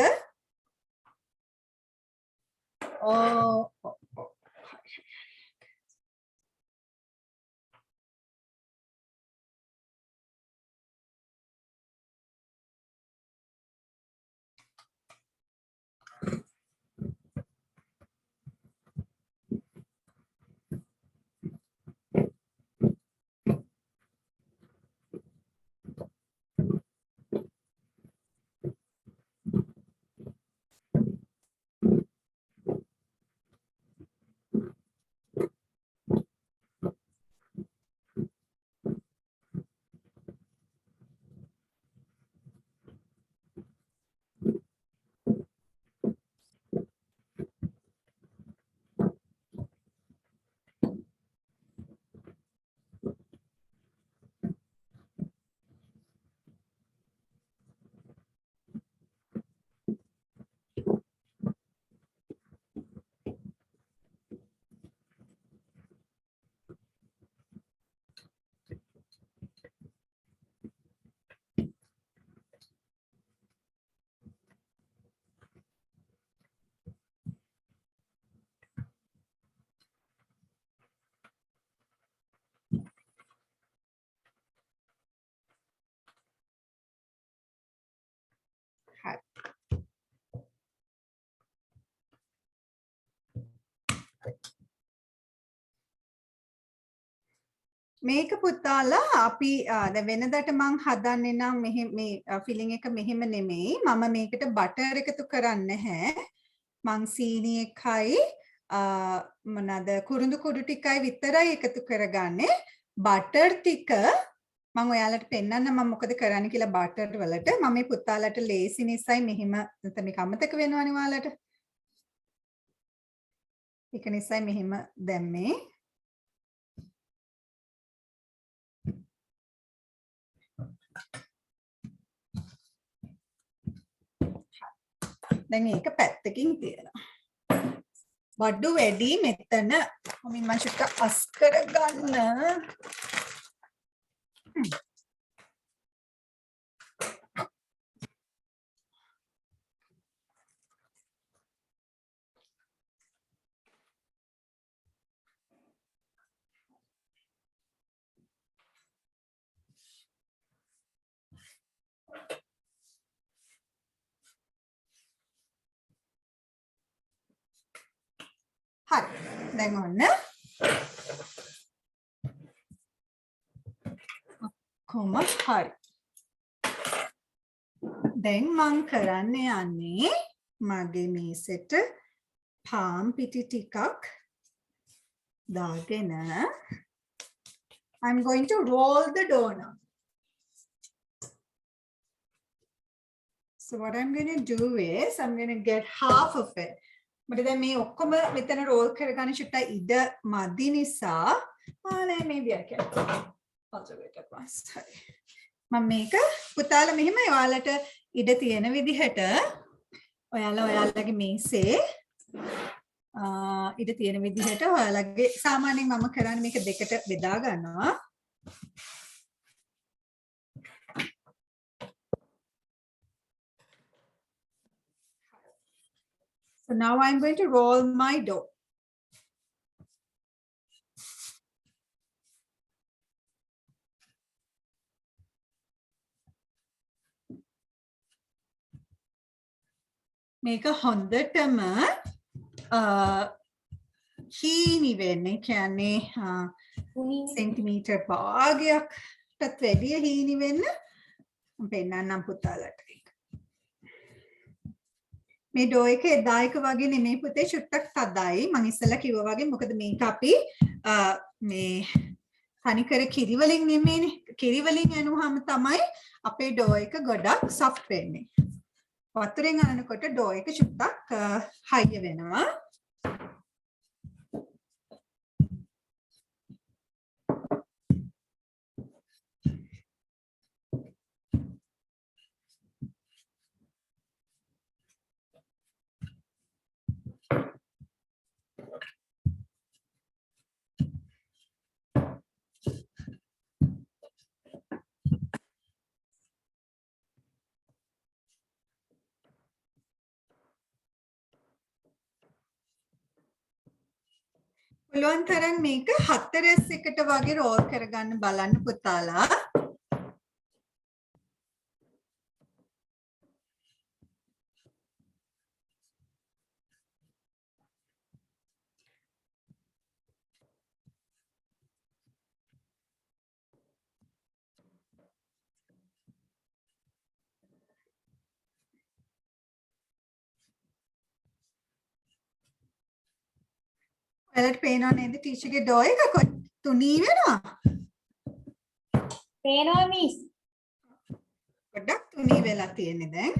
මේක පුතාලා අපි දැන් වෙනදට මං හදන්නේ නම් මේ ෆිලිං එක මෙහෙම නෙමෙයි. මම මේකට බටර් එකතු කරන්නේ නැහැ. මං සීනි එකයි මොනවාද කුරුඳු කුඩු ටිකයි විතරයි එකතු කරගන්නේ. බටර් ටික මම ඔයාලට පෙන්නන්න මම මොකද කරන්නේ කියලා බටර් වලට. මම මේ පුතාලට ලේසි නිසායි මෙහෙම නැත්නම් මේක අමතක වෙනවනේ ඔයාලට. ඒක නිසා මෙහෙම දැම්මේ. දැන් මේක පැත්තකින් තියලා. වඩු වැඩි මෙතන මම චුට්ටක් අස් කරගන්න. හරි. දැන් ඔන්න කොහොම හරි. දැන් මම කරන්න යන්නේ මගේ මේසෙට පාම් පිටි ටිකක් දාගෙන I'm going to roll the donut. So what I'm going to do is I'm going to get half of it. මට දැන් මේ ඔක්කොම මෙතන roll කරගන්න චුට්ටක් ඉඩ මදි නිසා maybe I can also wait at once. මම මේක පුතාලා මෙහෙම ඔයාලට ඉඩ තියෙන විදිහට ඔයාලා ඔයාලගේ මේසේ ඉඩ තියෙන විදිහට ඔයාලගේ සාමාන්‍යයෙන් මම කරන්නේ මේක දෙකට බෙදා ගන්නවා. So now I'm going to roll my dough. මේක හොඳටම හීනි වෙන්නේ කියන්නේ සෙන්ටිමීටර් භාගයකටත් වැඩිය හීනි වෙන්න මම පෙන්නන්නම් පුතාලට. මේ ඩෝ එක එදායක වගේ නෙමෙයි පුතේ චුට්ටක් තදයි. මම ඉස්සෙල්ලා කිව්වා වගේ මොකද මේක අපි මේ තනිකර කිරි වලින් නෙමෙයිනේ. කිරි වලින් යනුවාම තමයි අපේ ඩෝ එක ගොඩක් සොෆ්ට් වෙන්නේ. වතුරෙන් අනනකොට ඩෝ එක චුට්ටක් හයිය වෙනවා. පුළුවන් තරම් මේක 4:1කට වගේ රෝල් කරගන්න බලන්න පුතාලා. ඔයාලට පේනව නේද ටීචර්ගේ ඩෝ එක තුනී වෙනවා? පේනවා මිස්. ගොඩක් තුනී වෙලා තියෙන්නේ දැන්.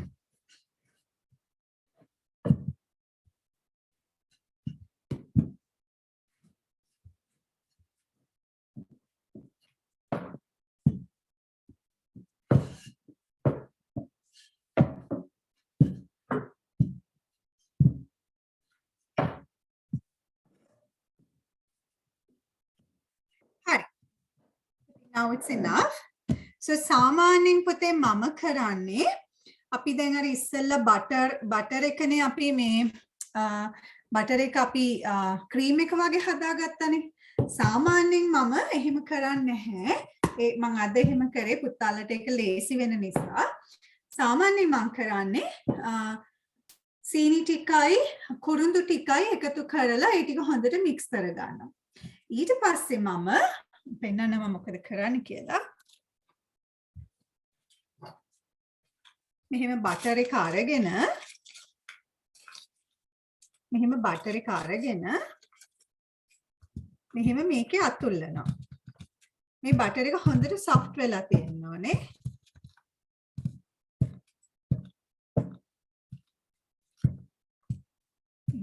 Now it's enough. So සාමාන්‍යයෙන් පුතේ මම කරන්නේ අපි දැන් අර ඉස්සෙල්ලා බටර් එකනේ අපි මේ බටර් එක අපි ක්‍රීම් එක වගේ හදාගත්තනේ. සාමාන්‍යයෙන් මම එහෙම කරන්නේ නැහැ. මම අද එහෙම කරේ පුතාලට ඒක ලේසි වෙන නිසා. සාමාන්‍යයෙන් මම කරන්නේ සීනි ටිකයි කුරුඳු ටිකයි එකතු කරලා ඒ ටික හොඳට මික්ස් කරගන්නවා. ඊට පස්සේ මම පෙන්නනවා මොකද කරන්න කියලා. මෙහෙම බටර් එක අරගෙන මෙහෙම මේකේ අතුල්ලනවා. මේ බටර් එක හොඳට සොෆ්ට් වෙලා තියෙන්න ඕනේ.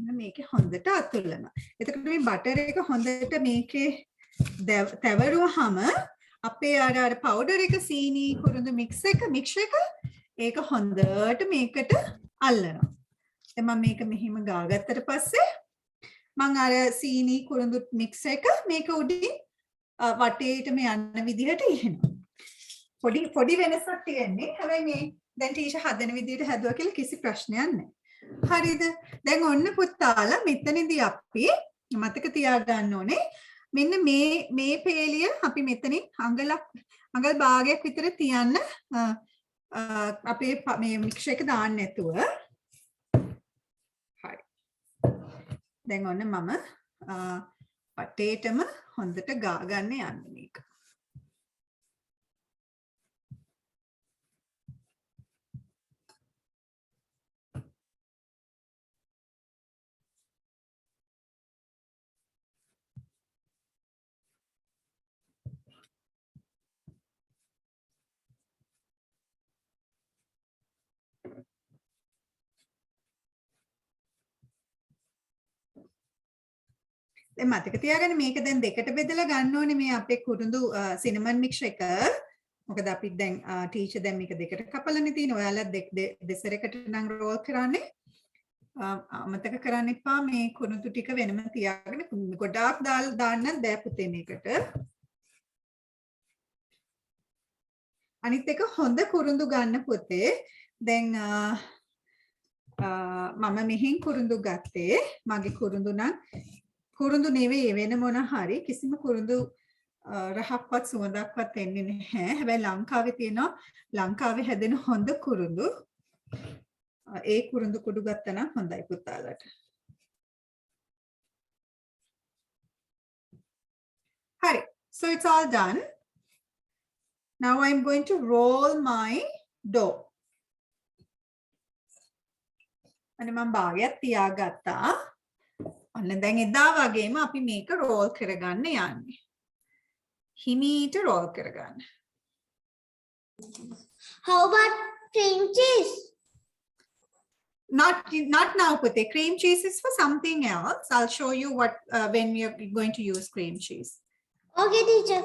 මෙන්න මේකේ හොඳට අතුල්ලනවා. එතකොට මේ බටර් එක හොඳට මේකේ තැවරුවාම අපේ අර පවුඩර් එක සීනි කුරුඳු මික්ස් එක ඒක හොඳට මේකට අල්ලනවා. දැන් මම මේක මෙහිම ගාගත්තට පස්සේ මම අර සීනි කුරුඳු මික්ස් එක මේක උඩින් වටේටම යන විදිහට ඉහෙනවා. පොඩි වෙනසක් තියෙන්නේ. හැබැයි මේ දැන් ටීචර් හදන විදිහට හැදුවා කියලා කිසි ප්‍රශ්නයක් නැහැ. හරිද? දැන් ඔන්න පුතාලා මෙතනදී අපි මතක තියාගන්න ඕනේ මෙන්න මේ පේලිය අපි මෙතනින් අඟල් භාගයක් විතර තියන්න අපේ මේ මික්ස් එක දාන්න නැතුව. හරි. දැන් ඔන්න මම පටේටම හොඳට ගා ගන්න යන්නේ මේක. දැන් මතක තියාගන්න මේක දැන් දෙකට බෙදලා ගන්න ඕනේ මේ අපේ කුරුඳු සිනමන් මික්ස් එක. මොකද අපි දැන් ටීචර් දැන් මේක දෙකට කපලානේ තියෙන්නේ. ඔයාලා දෙසරකට නම් රෝල් කරන්නේ. අමතක කරන්න එපා මේ කුරුඳු ටික වෙනම තියාගෙන ගොඩාක් දාලා දාන්න බෑ පුතේ මේකට. අනිත් එක හොඳ කුරුඳු ගන්න පුතේ. දැන් මම මෙහින් කුරුඳු ගත්තේ. මගේ කුරුඳු නම් කුරුඳු නෙවෙයි වෙන මොන හරි කිසිම කුරුඳු රහක්වත් සුවඳක්වත් එන්නේ නැහැ. හැබැයි ලංකාවේ තියෙනවා ලංකාවේ හැදෙන හොඳ කුරුඳු. ඒ කුරුඳු කුඩු ගත්තා නම් හොඳයි පුතාලට. හරි. So it's all done. Now I'm going to roll my dough. අනේ මම භාගයක් තියාගත්තා. ඔන්න දැන් එදා වගේම අපි මේක රෝල් කරගන්න යන්නේ. හිමීට රෝල් කරගන්න. How about cream cheese? Not now, Pute. Cream cheese is for something else. I'll show you what when we are going to use cream cheese. Okay, teacher.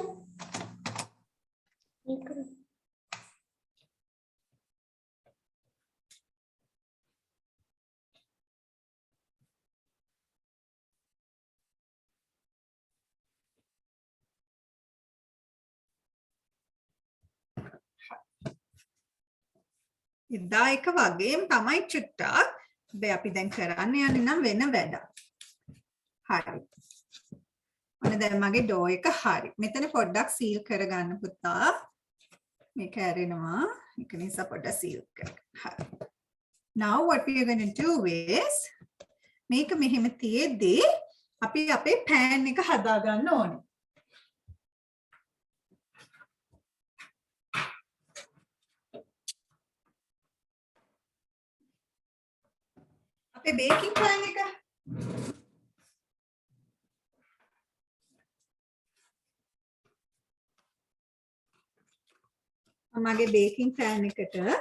එදා එක වගේම තමයි චුට්ටක්. හැබැයි අපි දැන් කරන්න යන්නේ නම් වෙන වැඩක්. හරි. ඔන්න දැන් මගේ ඩෝ එක හරි. මෙතන පොඩ්ඩක් සීල් කරගන්න පුතා. මේක ඇරෙනවා. ඒක නිසා පොඩ්ඩක් සීල් කරගන්න. හරි. Now what we are going to do is මේක මෙහෙම තියේදී අපි අපේ pan එක හදා ගන්න ඕනේ. අපේ baking pan එක මගේ baking pan එකට තෙල්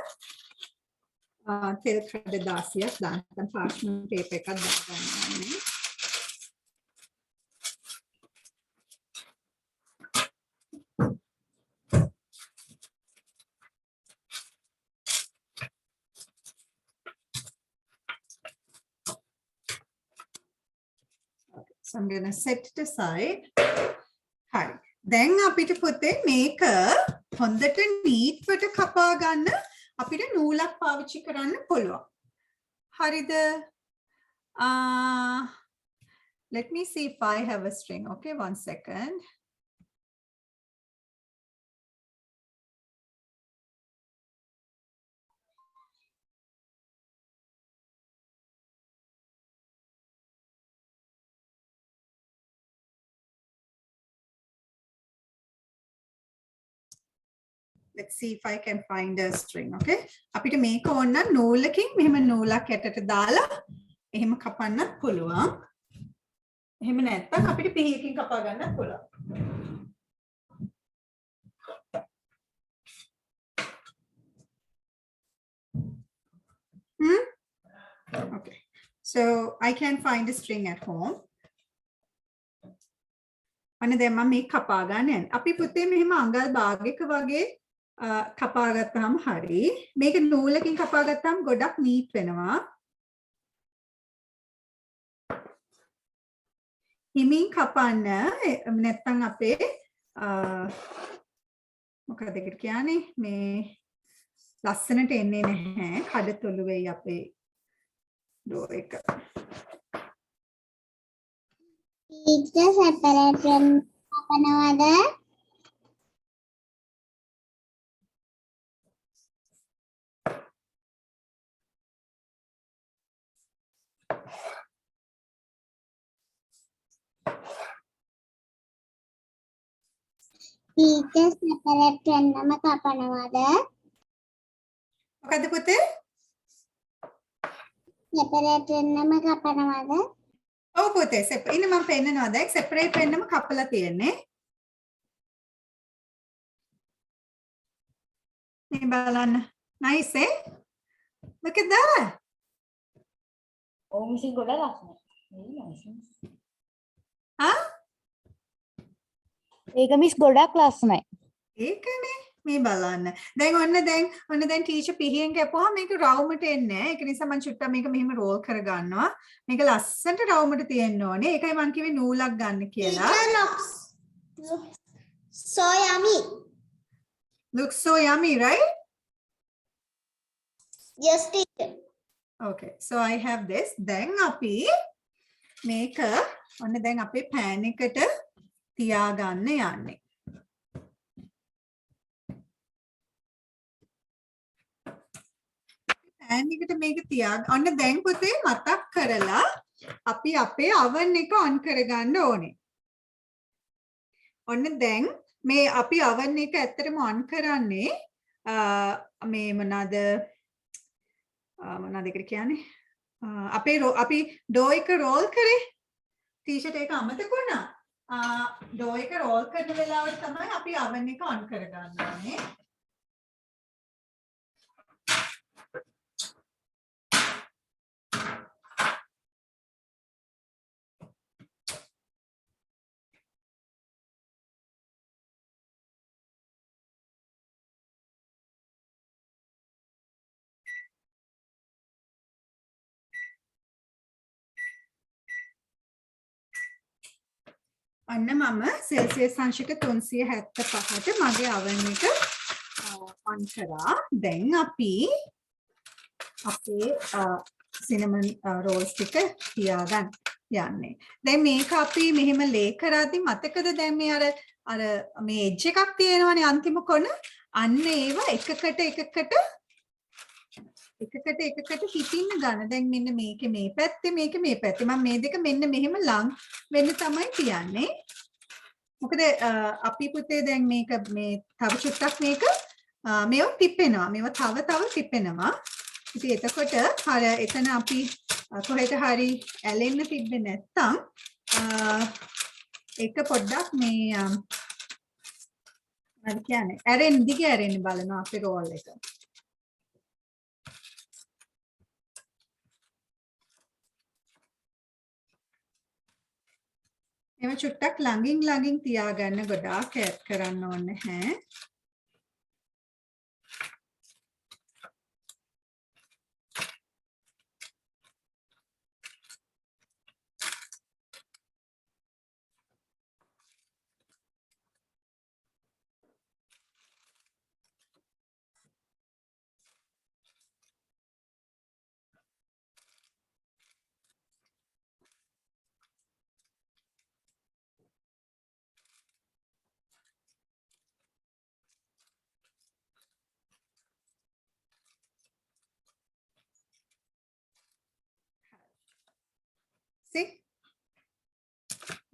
කඩ 16ක් දාන්න පාර්ච්මන්ට් ටේප් එකක් දාගන්න ඕනේ. So I'm going to set it aside. හරි. දැන් අපිට පුතේ මේක හොඳට නීට් වට කපා ගන්න අපිට නූලක් පාවිච්චි කරන්න පුළුවන්. හරිද? Let me see if I have a string. Okay, 1 second. Let's see if I can find a string. Okay, අපිට මේක ඕන නම් නූලකින් මෙහෙම නූලක් යටට දාලා එහෙම කපන්නත් පුළුවන්. එහෙම නැත්නම් අපිට පිහියකින් කපා ගන්නත් පුළුවන්. Okay, So I can find a string at home. අනේ දැන් මම මේක කපා ගන්න යන්නේ. අපි පුතේ මෙහෙම අඟල් භාගයක වගේ කපා ගත්තාම හරි. මේක නූලකින් කපා ගත්තාම ගොඩක් නීට් වෙනවා. හිමින් කපන්න නැත්නම් අපේ මොකද ඒකට කියන්නේ මේ ලස්සනට එන්නේ නැහැ. කඩතොළු වෙයි අපේ ඩෝ එක. Teacher separation කපනවද? Teacher separate වෙන්නම කපනවද? මොකද පුතේ? separate වෙන්නම කපනවද? ඔව් පුතේ ඉන්න මම පෙන්නනවා දැන් සෙපරේට් වෙන්නම කපලා තියෙන්නේ. මේ බලන්න. nice eh? Look at that. Oh, missing ගොඩක් ලස්සනයි. Very nice. Huh? ඒක මිස් ගොඩක් ලස්සනයි. ඒකනේ මේ බලන්න. ඔන්න දැන් ටීචර් පිහියෙන් කැපුවා මේක රවුමට එන්නේ නැහැ. ඒක නිසා මම චුට්ටක් මේක මෙහෙම රෝල් කර ගන්නවා. මේක ලස්සනට රවුමට තියෙන්න ඕනේ. ඒකයි මම කිව්වේ නූලක් ගන්න කියලා. Teacher looks so yummy. Looks so yummy, right? Yes, teacher. Okay, so I have this. දැන් අපි මේක ඔන්න දැන් අපේ pan එකට තියාගන්න යන්නේ. pan එකට මේක තියාගන්න. ඔන්න දැන් පුතේ මතක් කරලා අපි අපේ oven එක on කරගන්න ඕනේ. ඔන්න දැන් මේ අපි oven එක ඇත්තටම on කරන්නේ මේ මොනවාද ඒකට කියන්නේ අපි ඩෝ එක රෝල් කරේ ටී-ෂර්ට් එක අමතක වුණා. ඩෝ එක රෝල් කරන වෙලාවට තමයි අපි oven එක on කරගන්න ඕනේ. අන්න මම සෙල්සියස් අංශක 375ට මගේ oven එක on කරා. දැන් අපි අපේ cinnamon rolls ටික තියාගන්න යන්නේ. දැන් මේක අපි මෙහෙම ලේ කරද්දි මතකද දැන් මේ අර මේ edge එකක් තියෙනවනේ අන්තිම කොන. අන්න ඒව එකකට හිටින්න ගන්න. දැන් මෙන්න මේකේ මේ පැත්තේ මේකේ මේ පැත්තේ මම මේ දෙක මෙන්න මෙහෙම ලං වෙන්න තමයි තියන්නේ. මොකද අපි පුතේ දැන් මේක මේ තව චුට්ටක් මේක මේව ටිපෙනවා. මේව තව ටිපෙනවා. ඉතින් එතකොට අර එතන අපි කොහෙද හරි ඇලෙන්න තිබ්බේ නැත්තම් ඒක පොඩ්ඩක් මේ මොකද කියන්නේ දිගේ ඇරෙන්න බලනවා අපේ රෝල් එක. එම චුට්ටක් ළඟින් තියාගන්න ගොඩාක් ඈඩ් කරන්න ඕනේ නැහැ. See?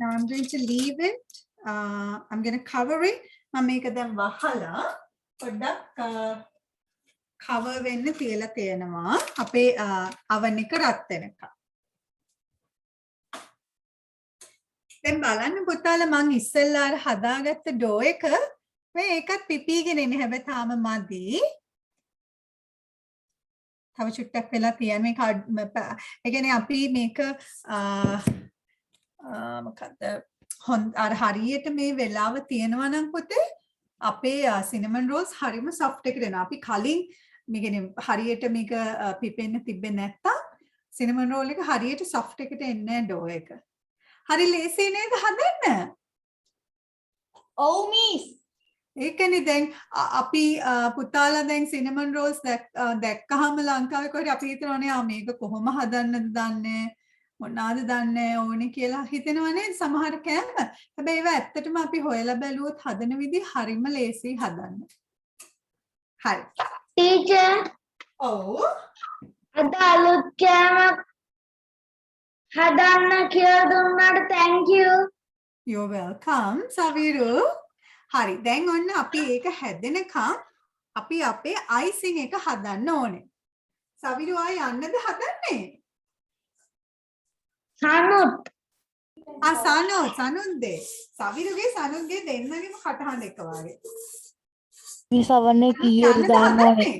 Now I'm going to leave it. I'm going to cover it. මම මේක දැන් වහලා පොඩ්ඩක් cover වෙන්න තියලා තියෙනවා අපේ oven එක රත් වෙනකම්. දැන් බලන්න පුතාලා මම ඉස්සෙල්ලා අර හදාගත්ත ඩෝ එක මේ ඒකත් පිපිගෙන ඉන්නේ. හැබැයි තාම මදි. තව චුට්ටක් වෙලා තියෙන මේක ඒ කියන්නේ අපි මේක මොකද්ද අර හරියට මේ වෙලාව තියෙනවා නම් පොතේ අපේ සිනමන් රෝල්ස් හරිම සොෆ්ට් එකට එනවා. අපි කලින් මේ කියන්නේ හරියට මේක පිපෙන්න තිබෙන්නේ නැත්තම් සිනමන් රෝල් එක හරියට සොෆ්ට් එකට එන්නේ නැහැ ඩෝ එක. හරි ලේසි නේද හදන්න? ඔව් මිස්. ඒකනේ දැන් අපි පුතාලා දැන් සිනමන් රෝල්ස් දැක්කහම ලංකාවේ කොහෙද අපි හිතනවනේ මේක කොහොම හදන්නද දන්නේ මොනවාද දන්නේ ඕනේ කියලා හිතෙනවනේ සමහර කෑම. හැබැයි ඒවා ඇත්තටම අපි හොයලා බැලුවොත් හදන විදිහ හරිම ලේසි හදන්න. හරි. ටීචර් ඔව්. අද අලුත් කෑමක් හදන්න කියලා දුන්නාට thank you. You're welcome, Saviru. හරි. දැන් ඔන්න අපි ඒක හැදෙනකම් අපි අපේ අයිසිං එක හදන්න ඕනේ. සවිරු ආ යන්නද හදන්නේ? සනුත් සනුන්දේ. සවිරුගේ සනුන්ගේ දෙන්නගෙම කටහඬ එක වගේ. මිස් අවන්නේ කීයට යන්නද දාන්න ඕනේ?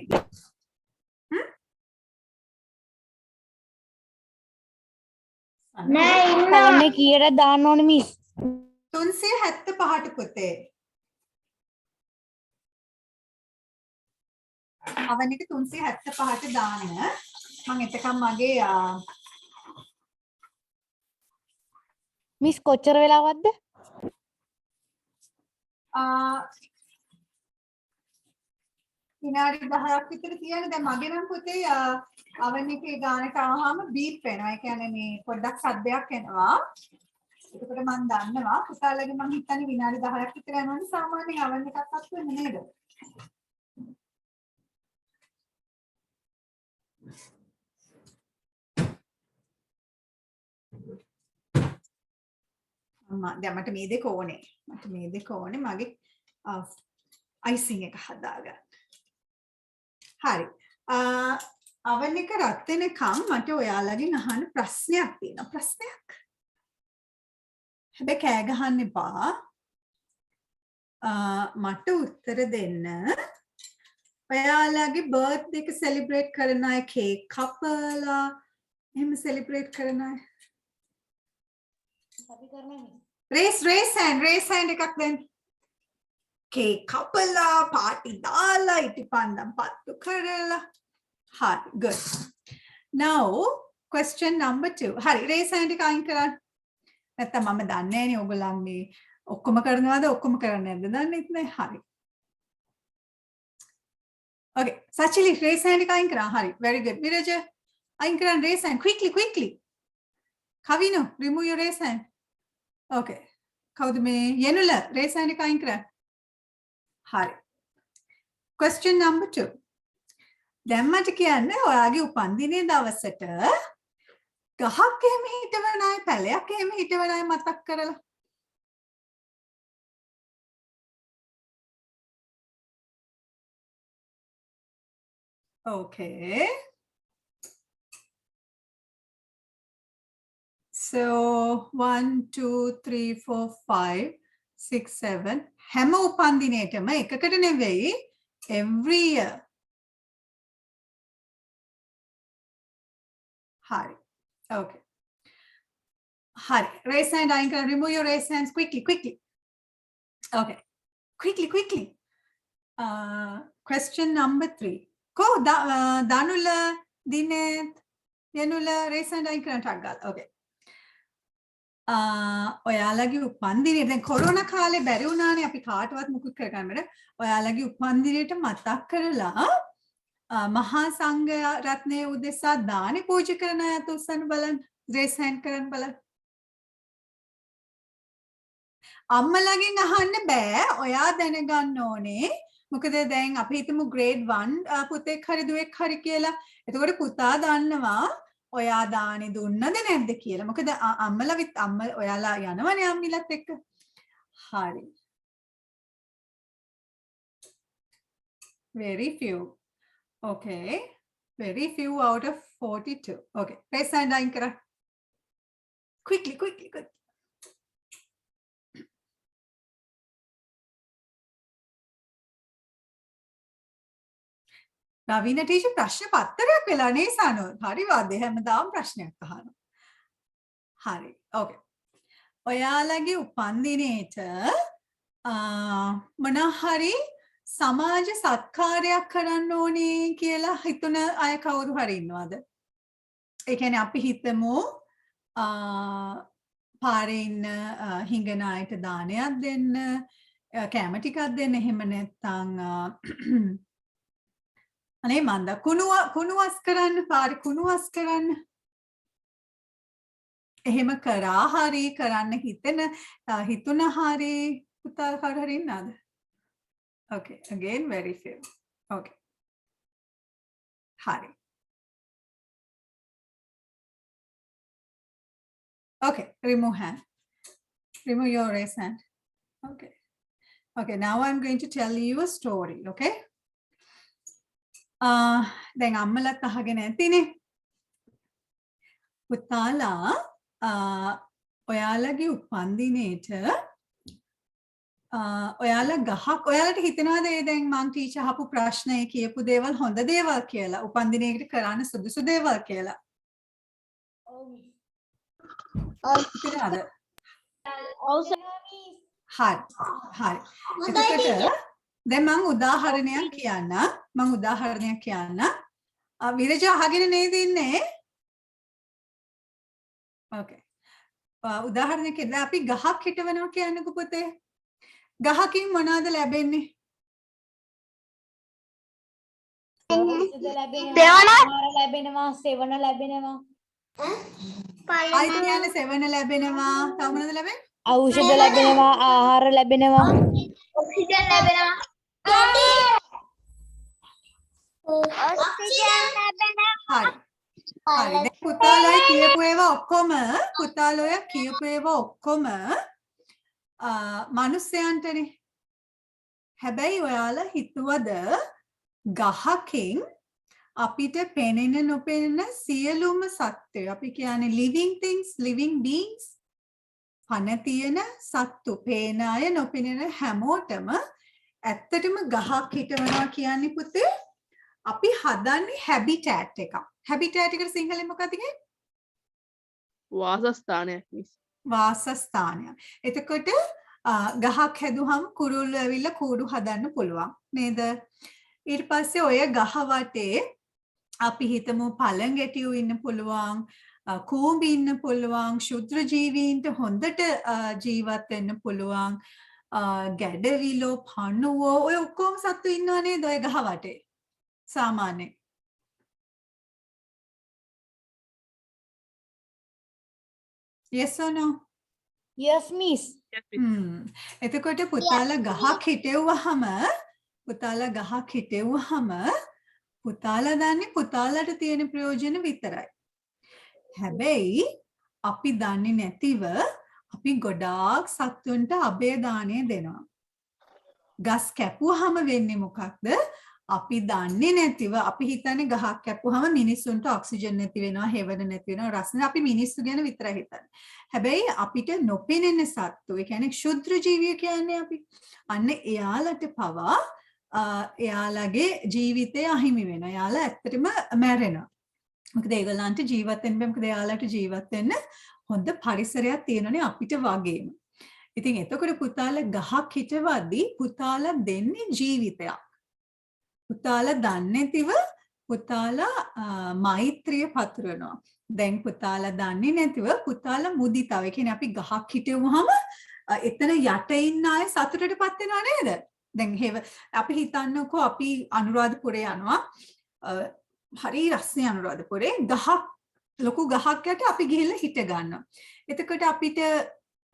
හදන්නේ? නෑ ඉන්න අවන්නේ කීයට දාන්න ඕනේ මිස්? 375ට පුතේ. අවනික 375ට දාන්න. මම එතකම් මගේ මිස් කොච්චර වෙලාවක්ද? විනාඩි 10ක් විතර තියෙන. දැන් මගේ නම් පුතේ අවනිකේ ගානට ආවම බීප් වෙනවා. ඒ කියන්නේ මේ පොඩ්ඩක් සද්දයක් එනවා. එතකොට මම දන්නවා පුතාලගේ මම හිතන්නේ විනාඩි 10ක් විතර යනවනේ සාමාන්‍යයෙන් අවන් එකක්වත් වෙන්නේ නේද? දැන් මට මේ දෙක ඕනේ. මගේ අයිසිං එක හදාගන්න. හරි. අවන් එක රත් වෙනකම් මට ඔයාලගෙන් අහන්න ප්‍රශ්නයක් තියෙනවා. ප්‍රශ්නයක්. හැබැයි කෑ ගහන්න එපා. මට උත්තර දෙන්න. ඔයාලගේ බර්ත්ඩේ එක සෙලිබ්‍රේට් කරන අය කේක් කපලා එහෙම සෙලිබ්‍රේට් කරන අය. අපි කරන්නේ රේස් hand එකක් දෙන්න. කේක් කපලා පාටි දාලා ඉටිපන්දම් පත්තු කරලා. හරි good. Now question number 2. හරි රේස් hand එක අයින් කරන්න. නැත්තම් මම දන්නේ නැහැනේ ඔයගොල්ලන් මේ ඔක්කොම කරනවාද ඔක්කොම කරන්නේ නැද්ද දන්නෙත් නැහැ. හරි. Okay, Sachili raise hand එක අයින් කරා. හරි. Very good. Viraja අයින් කරන්න raise hand quickly. Kavinu remove your raise hand. Okay. කවුද මේ Yenula raise hand එක අයින් කරා. හරි. Question number 2. දැන් මට කියන්න ඔයාගේ උපන්දිනේ දවසට ගහක් එහෙම හිටවන අය පැලයක් එහෙම හිටවන අය මතක් කරලා. Okay. So 1 2 3 4 5 6 7 හැම උපන්දිනේටම එකකට නෙවෙයි every year. හරි. Okay. Hari, raise hand. I can remove your raise hands quickly. Okay, quickly. Question number 3. Ko Danula, Dinet, Yanula, raise hand. I can taggal. Okay. ඔයාලගේ උපන්දිනේ දැන් කොරෝනා කාලේ බැරි වුණානේ අපි කාටවත් මුකුත් කරගන්න බැහැ. ඔයාලගේ උපන්දිනේට මතක් කරලා මහා සංඝ රත්නයේ උදෙසා දානි පූජා කරන අයත් උස්සන්න බලන්න. raise hand කරන්න බලන්න. අම්මලාගෙන් අහන්න බෑ. ඔයා දැනගන්න ඕනේ. මොකද දැන් අපි හිතමු grade 1 පුතෙක් හරි දුවෙක් හරි කියලා. එතකොට පුතා දන්නවා ඔයා දානි දුන්නද නැද්ද කියලා. මොකද අම්මලා ඔයාලා යනවනේ අම්මිලත් එක්ක. හරි. Very few. Okay. Very few out of 42. Okay. Raise hand ayin kara. Quickly. Ravina teacher ප්‍රශ්න පත්තරයක් වෙලා නේ සනෝත්. හරි වාදේ හැමදාම ප්‍රශ්නයක් අහනවා. හරි. ඕකේ. ඔයාලගේ උපන්දිනේට මොනවා හරි සමාජ සත්කාරයක් කරන්න ඕනේ කියලා හිතුන අය කවුරු හරි ඉන්නවද? ඒ කියන්නේ අපි හිතමු පාරේ ඉන්න හිඟන අයට දානයක් දෙන්න, කැම ටිකක් දෙන්න, එහෙම නැත්නම් අනේ මන්ද කුණුවස් කරන්න, පාරේ කුණුවස් කරන්න. එහෙම කරා හරි කරන්න හිතුන හරි පුතා කාට හරි ඉන්නවද? Okay, again very few. Okay. Hari. Okay, remove hand. Remove your raised hand. Okay. Okay, now I'm going to tell you a story, okay? දැන් අම්මලත් අහගෙන ඇතිනේ. පුතාලා ඔයාලගේ උපන්දිනේට ඔයාලා ගහක් ඔයාලට හිතනවාද ඒ දැන් මං ටීචර් අහපු ප්‍රශ්නේ කියපු දේවල් හොඳ දේවල් කියලා උපන්දිනයකට කරන්න සුදුසු දේවල් කියලා හිතනවාද? හරි එතකොට දැන් මං උදාහරණයක් කියන්න විරජ අහගෙන නේද ඉන්නේ? ඕකේ උදාහරණයක් කියලා අපි ගහක් හිටවනවා කියන්නකෝ පුතේ. ගහකින් මොනවද ලැබෙන්නේ? ලැබෙනවා, සෙවණ ලැබෙනවා. අයිති කියන්නේ සෙවණ ලැබෙනවා. තව මොනවද ලැබෙන්නේ? ඖෂධ ලැබෙනවා, ආහාර ලැබෙනවා. ඔක්සිජන් ලැබෙනවා. ඔක්සිජන් ලැබෙනවා. හරි. දැන් පුතාලෝ කියපු ඒවා ඔක්කොම මිනිස්යන්ටනේ. හැබැයි ඔයාලා හිතුවද ගහකින් අපිට පෙනෙන නොපෙනෙන සියලුම සත්ත්වය අපි කියන්නේ living things, living beings පණ තියෙන සත්තු, පේන අය නොපෙනෙන හැමෝටම ඇත්තටම ගහක් හිටවනවා කියන්නේ පුතේ අපි හදන්නේ හැබිටැට් එකක්. හැබිටැට් එකට සිංහලෙන් මොකක්ද කියන්නේ? වාසස්ථානයක් මිස්. වාසස්ථානයක්. එතකොට ගහක් හැදුවම කුරුල්ලෝ ඇවිල්ලා කූඩු හදන්න පුළුවන් නේද? ඊට පස්සේ ඔය ගහ වටේ අපි හිතමු පළඟැටියෝ ඉන්න පුළුවන්, කූඹි ඉන්න පුළුවන්, ශුද්‍ර ජීවීන්ට හොඳට ජීවත් වෙන්න පුළුවන්, ගැඩවිලෝ, පණුවෝ ඔය ඔක්කොම සත්තු ඉන්නව නේද ඔය ගහ වටේ? සාමාන්‍යයෙන් yes or no? Yes miss. එතකොට පුතාලා ගහක් හිටෙව්වහම පුතාලා දන්නේ පුතාලට තියෙන ප්‍රයෝජන විතරයි. හැබැයි අපි දන්නේ නැතිව අපි ගොඩාක් සත්තුන්ට අබේ දාණය දෙනවා. ගස් කැපුවාම වෙන්නේ මොකක්ද? අපි දන්නේ නැතිව අපි හිතන්නේ ගහක් කැපුවාම මිනිස්සුන්ට ඔක්සිජන් නැති වෙනවා, හෙවණ නැති වෙනවා, රස අපි මිනිස්සු ගැන විතරයි හිතන්නේ. හැබැයි අපිට නොපෙනෙන සත්තු, ඒ කියන්නේ ක්ෂුද්‍ර ජීවිය කියන්නේ අපි. අන්න එයාලට පවා එයාලගේ ජීවිතය අහිමි වෙනවා. එයාලා ඇත්තටම මැරෙනවා. මොකද ඒගොල්ලන්ට ජීවත් වෙන්න බෑ. මොකද එයාලට ජීවත් වෙන්න හොඳ පරිසරයක් තියෙනනේ අපිට වගේම. ඉතින් එතකොට පුතාලා ගහක් හිටවද්දී පුතාලා දෙන්නේ ජීවිතයක්. පුතාලා දන්නේ නැතිව පුතාලා මෛත්‍රිය පතුරවනවා. දැන් පුතාලා දන්නේ නැතිව පුතාලා මුදිතාව. ඒ කියන්නේ අපි ගහක් හිටවුවාම එතන යට ඉන්න අය සතුටටපත් වෙනවා නේද? දැන් අපි හිතන්නකෝ අපි අනුරාධපුරේ යනවා. හරි රස්නේ අනුරාධපුරේ ගහක් ලොකු ගහක් යට අපි ගිහිල්ලා හිට ගන්නවා. එතකොට අපිට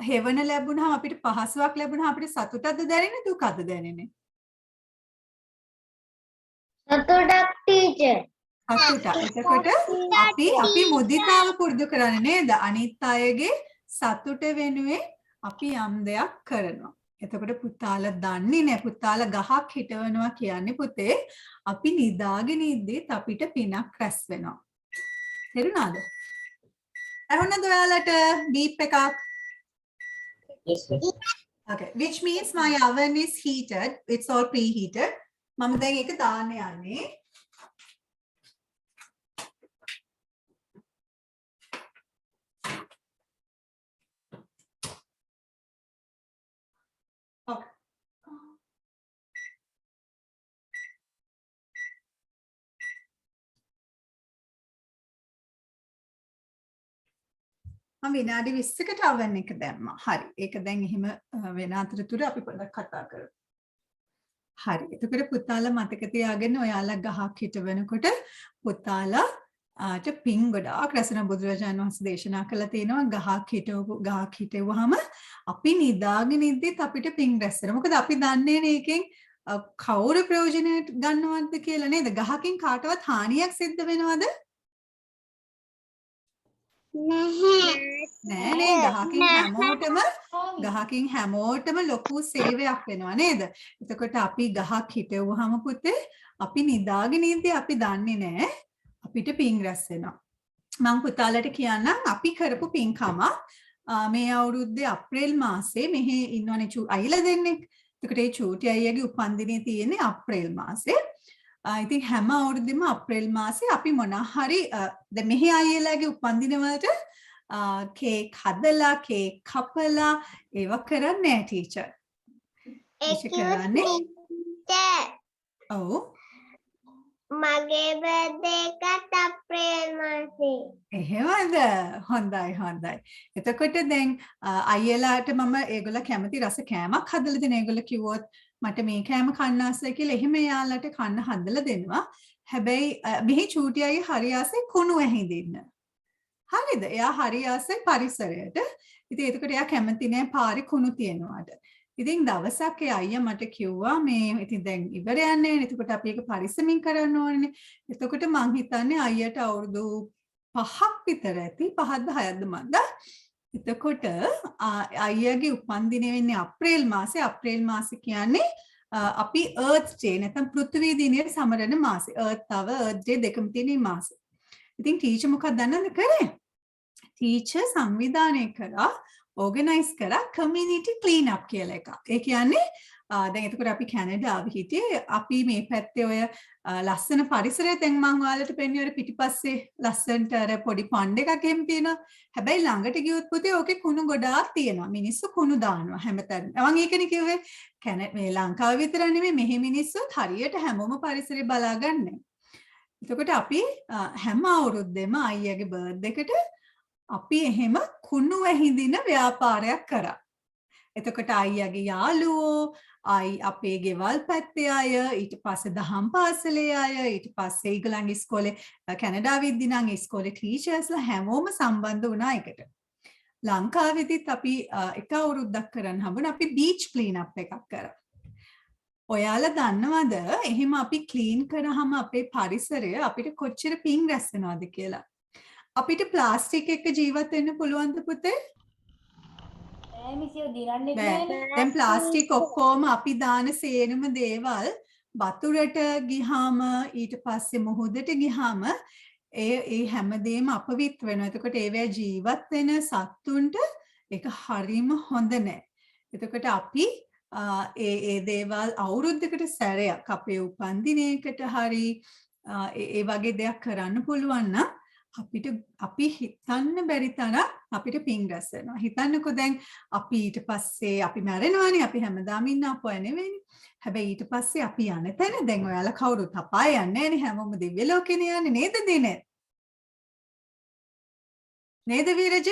හෙවණ ලැබුණාම අපිට පහසුවක් ලැබුණාම අපිට සතුටක්ද දැනෙන්නේ දුකක්ද දැනෙන්නේ? සතුටක් ටීචර්. සතුටක්. එතකොට අපි මුදිතාව පුරුදු කරන්නේ නේද? අනිත් අයගේ සතුට වෙනුවෙන් අපි යම් දෙයක් කරනවා. එතකොට පුතාලා දන්නේ නැහැ පුතාලා ගහක් හිටවනවා කියන්නේ පුතේ අපි නිදාගෙන ඉද්දිත් අපිට පිනක් රැස් වෙනවා. තේරුණාද? අහන්නද ඔයාලට බීප් එකක්? Yes, yes. Okay, which means my oven is heated. It's all preheated. මම දැන් ඒක දාන්න යන්නේ. මම විනාඩි 20කට oven එක දැම්මා. හරි. ඒක දැන් එහෙම වෙන අතරතුර අපි පොඩ්ඩක් කතා කරමු. හරි. එතකොට පුතාලා මතක තියාගන්න ඔයාලා ගහක් හිටවනකොට පුතාලාට පින් ගොඩාක් රැසෙන බුදුරජාණන් වහන්සේ දේශනා කළා තියෙනවා ගහක් හිටවුවාම අපි නිදාගෙන ඉද්දිත් අපිට පින් රැස්සෙනවා. මොකද අපි දන්නේ නේ එකෙන් කවුරු ප්‍රයෝජනයට ගන්නවද කියලා නේද? ගහකින් කාටවත් හානියක් සිද්ධ වෙනවද? නෑ නේ ගහකින් හැමෝටම ලොකු සේවයක් වෙනවා නේද? එතකොට අපි ගහක් හිටවුවාම පුතේ අපි නිදාගෙන ඉඳි අපි දන්නේ නෑ අපිට පින් රැස් වෙනවා. මම පුතාලට කියන්නම් අපි කරපු පින්කම මේ අවුරුද්දේ අප්‍රේල් මාසේ මෙහි ඉන්නවනේ අයිලා දෙන්නෙක්. එතකොට ඒ චූටි අයියාගේ උපන්දිනේ තියෙන්නේ අප්‍රේල් මාසේ. ඉතින් හැම අවුරුද්දෙම අප්‍රේල් මාසේ අපි මොනවා හරි දැන් මෙහි අයියලාගේ උපන්දින වලට කේක් හදලා කේක් කපලා ඒව කරන්නේ නැහැ ටීචර්. ඔව් මගේ බර්ත්ඩේ එකත් අප්‍රේල් මාසේ. එහෙමද? හොඳයි. එතකොට දැන් අයියලාට මම ඒගොල්ලෝ කැමති රස කෑමක් හදලා දෙන. ඒගොල්ලෝ කිව්වොත් මට මේ කෑම කන්න ආසයි කියලා එහෙම එයාලට කන්න හදලා දෙනවා. හැබැයි මෙහි චූටි අයියා හරි ආසයි කුණු ඇහිඳින්න. හරිද? එයා හරි ආසයි පරිසරයට. ඉතින් එතකොට එයා කැමති නෑ පාරේ කුණු තියනවාට. ඉතින් දවසක් ඒ අයියා මට කිව්වා මේ ඉතින් දැන් ඉවර යන්නේ නේ. එතකොට අපි ඒක පරිස්සමින් කරන්න ඕනේ. එතකොට මං හිතන්නේ අයියට අවුරුදු 5ක් විතර ඇති. 5ක්ද 6ක්ද මන්ද. එතකොට අයියාගේ උපන්දිනේ වෙන්නේ අප්‍රේල් මාසේ. අප්‍රේල් මාසේ කියන්නේ අපි Earth Day නැත්නම් පෘථිවි දිනයේ සමරන මාසේ. Earth තව Earth Day දෙකම තියෙන මාසේ. ඉතින් ටීචර් මොකක්ද දන්නවද කරේ? ටීචර් සංවිධානය කරා organize කරා community clean up කියලා එකක්. ඒ කියන්නේ දැන් එතකොට අපි කැනඩාවේ හිටියේ අපි මේ පැත්තේ ඔය ලස්සන පරිසරය දැන් මම ඔයාලට පෙන්වන්නේ ඔය පිටිපස්සේ ලස්සනට අර පොඩි පණ්ඩ එකක් එහෙම තියෙනවා. හැබැයි ළඟට ගියොත් පුතේ ඕකේ කුණු ගොඩාක් තියෙනවා. මිනිස්සු කුණු දානවා හැමතැනම. මම ඒකනේ කිව්වේ මේ ලංකාව විතර නෙමෙයි මෙහි මිනිස්සුත් හරියට හැමෝම පරිසරය බලාගන්නේ. එතකොට අපි හැම අවුරුද්දෙම අයියාගේ බර්ත්ඩේ එකට අපි එහෙම කුණු වැහිඳින ව්‍යාපාරයක් කරා. එතකොට අයියාගේ යාළුවෝ, අපේ ගෙවල් පැත්තේ අය, ඊට පස්සේ දහම් පාසලේ අය, ඊට පස්සේ ඊගලන්ගේ ඉස්කෝලේ කැනඩාවේ ඉඳි නම් ඉස්කෝලේ ටීචර්ස්ලා හැමෝම සම්බන්ධ වුණා එකට. ලංකාවේදීත් අපි එක අවුරුද්දක් කරන් හම්බුණා අපි බීච් ක්ලීන් අප් එකක් කරා. ඔයාලා දන්නවද එහෙම අපි ක්ලීන් කරාම අපේ පරිසරය අපිට කොච්චර පින් රැස් වෙනවද කියලා? අපිට ප්ලාස්ටික් එක ජීවත් වෙන්න පුළුවන්ද පුතේ? නෑ මිසියෝ දිනන්නේ දැන් ප්ලාස්ටික් ඔක්කොම අපි දාන සේනම දේවල් වතුරට ගිහාම ඊට පස්සේ මුහුදට ගිහාම ඒ හැමදේම අපවිත්‍ර වෙනවා. එතකොට ඒවැ ජීවත් වෙන සත්තුන්ට ඒක හරිම හොඳ නෑ. එතකොට අපි ඒ දේවල් අවුරුද්දකට සැරයක් අපේ උපන්දිනයකට හරි ඒ වගේ දෙයක් කරන්න පුළුවන් නම් අපි හිතන්න බැරි තරම් අපිට පින් රැස් වෙනවා. හිතන්නකෝ දැන් අපි ඊට පස්සේ අපි මැරෙනවානේ. අපි හැමදාම ඉන්න අපෝ නෙවෙයිනේ. හැබැයි ඊට පස්සේ අපි යන තැන දැන් ඔයාලා කවුරුත් අපාය යන්නේ නැහැනේ. හැමෝම දිව්‍ය ලෝකෙනේ යන්නේ නේද දිනේ? නේද වීරජ?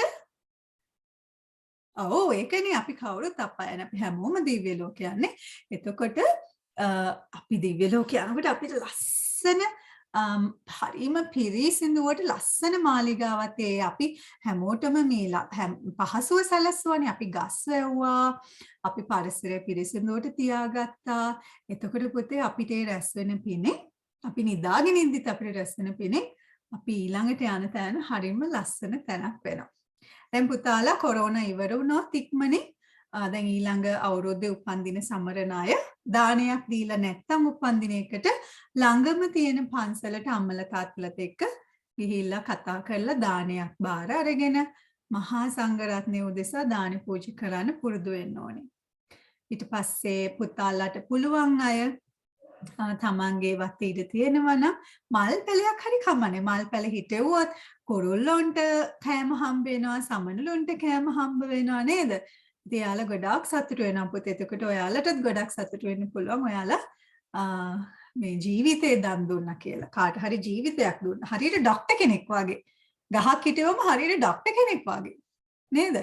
ඔව් ඒකනේ අපි කවුරුත් අපාය යන්නේ. අපි හැමෝම දිව්‍ය ලෝක යන්නේ. එතකොට අපි දිව්‍ය ලෝක යනකොට අපිට ලස්සන හරිම පිරිසිදුවට ලස්සන මාලිගාවක් අපි හැමෝටම මේ පහසුව සැලසුවානේ. අපි ගස් වැව්වා, අපි පරිසරය පිරිසිදුවට තියාගත්තා. එතකොට පුතේ අපිට රැස් වෙන පිනේ අපි නිදාගෙන ඉඳිත් අපිට රැස් වෙන පිනේ අපි ඊළඟට යන තැන හරිම ලස්සන තැනක් වෙනවා. දැන් පුතාලා කොරෝනා ඉවර වුණොත් ඉක්මනේ දැන් ඊළඟ අවුරුද්දේ උපන්දින සමරන අය දානයක් දීලා නැත්තම් උපන්දිනයකට ළඟම තියෙන පන්සලට අම්මලා තාත්තලාත් එක්ක ගිහිල්ලා කතා කරලා දානයක් බාර අරගෙන මහා සංඝරත්නය උදෙසා දාන පූජා කරන්න පුරුදු වෙන්න ඕනේ. ඊට පස්සේ පුතාලාට පුළුවන් අය තමන්ගේ වත්තේ ඉඳ තියෙනවා නම් මල් පැලයක් හරි කමන්නේ. මල් පැල හිටෙව්වොත් කුරුල්ලොන්ට කෑම හම්බ වෙනවා, සමනලොන්ට කෑම හම්බ වෙනවා නේද? ඉතින් යාළුවා ගොඩාක් සතුටු වෙනවා පුතේ. එතකොට ඔයාලටත් ගොඩක් සතුටු වෙන්න පුළුවන්. ඔයාලා මේ ජීවිතේ දන් දුන්නා කියලා. කාට හරි ජීවිතයක් දුන්නා. හරියට ડોක්ටර් කෙනෙක් වගේ. ගහක් හිටවම හරියට ડોක්ටර් කෙනෙක් වගේ. නේද?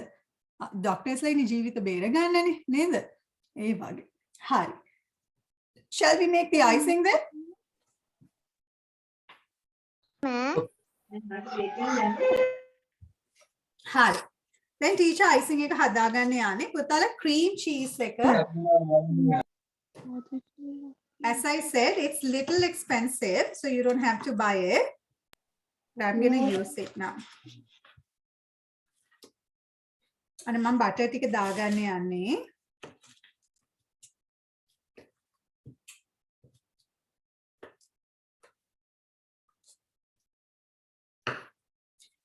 ඩොක්ටර්ස්ලා ඉන්නේ ජීවිත බේරගන්නනේ නේද? ඒ වගේ. හරි. Shall we make the icing then? හරි. දැන් ටීචර් icing එක හදාගන්න යන්නේ. පුතාලා cream cheese එක as I said, it's little expensive, so you don't have to buy it. But I'm gonna use it now. And මම butter ටික දාගන්න යන්නේ.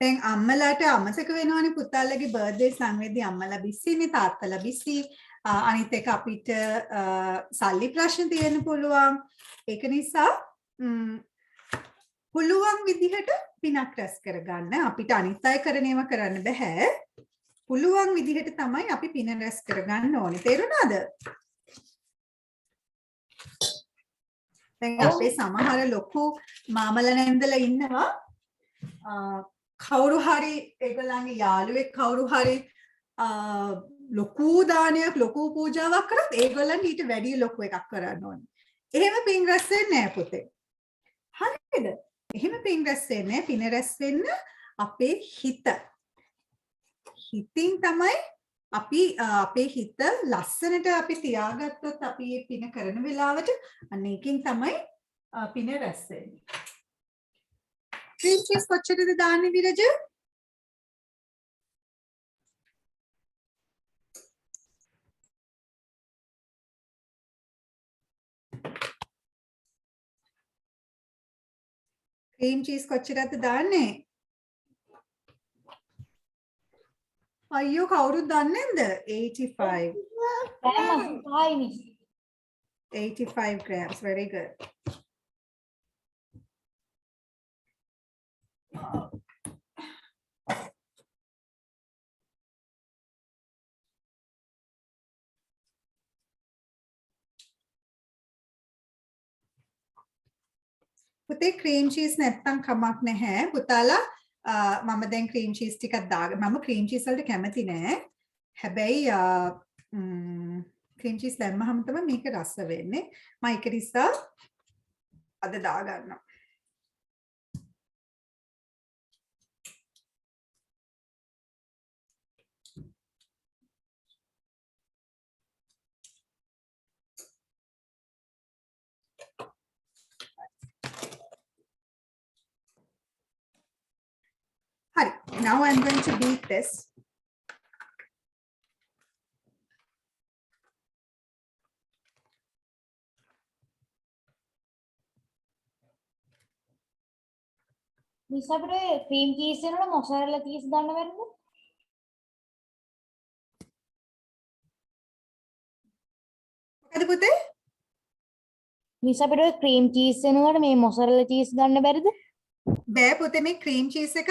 දැන් අම්මලාට අමතක වෙනවනේ පුතාලගේ බර්ත්ඩේ සංවේදී අම්මලා බිස්සිනේ තාත්තලා බිස්සි අනිත් එක අපිට සල්ලි ප්‍රශ්න තියෙන්න පුළුවන් ඒක නිසා පුළුවන් විදිහට පිනක් රැස් කරගන්න අපිට අනිත් අය කරන ඒවා කරන්න බෑ පුළුවන් විදිහට තමයි අපි පින රැස් කරගන්න ඕනේ තේරුණාද දැන් අපේ සමහර ලොකු මාමලා නැන්දලා ඉන්නවා කවුරු හරි ඒගොල්ලන්ගේ යාළුවෙක් කවුරු හරි ලොකු දානයක් ලොකු පූජාවක් කරත් ඒගොල්ලන් ඊට වැඩි ලොකු එකක් කරන්න ඕනේ. එහෙම පින් රැස් වෙන්නේ නැහැ පුතේ. හරිද? එහෙම පින් රැස් වෙන්නේ නැහැ. පින රැස් වෙන්න අපේ හිත. හිතින් තමයි අපි අපේ හිත ලස්සනට අපි තියාගත්තොත් අපි මේ පින කරන වෙලාවට අන්න ඒකෙන් තමයි පින රැස් වෙන්නේ. Cream cheese කොච්චරද දාන්නේ විරජ? Cream cheese කොච්චරද දාන්නේ? අයියෝ කවුරුත් දන්නේ නැද්ද? 85. 85 grams. Very good. පුතේ ක්‍රීම් චීස් නැත්තම් කමක් නැහැ. පුතාලා මම දැන් ක්‍රීම් චීස් ටිකක් දාගෙන මම ක්‍රීම් චීස් වලට කැමති නෑ. හැබැයි ක්‍රීම් චීස් දැම්මහම තමයි මේක රස වෙන්නේ. මම ඒක නිසා අද දාගන්නවා. Hi, now I'm going to beat this. Miss අපිට ක්‍රීම් චීස් වෙනකොට මොසරෙලා චීස් දාන්න බැරිද? මොකද පුතේ? මිස් අපිට ක්‍රීම් චීස් වෙනකොට මේ මොසරෙලා චීස් ගන්න බැරිද? බෑ පුතේ මේ ක්‍රීම් චීස් එක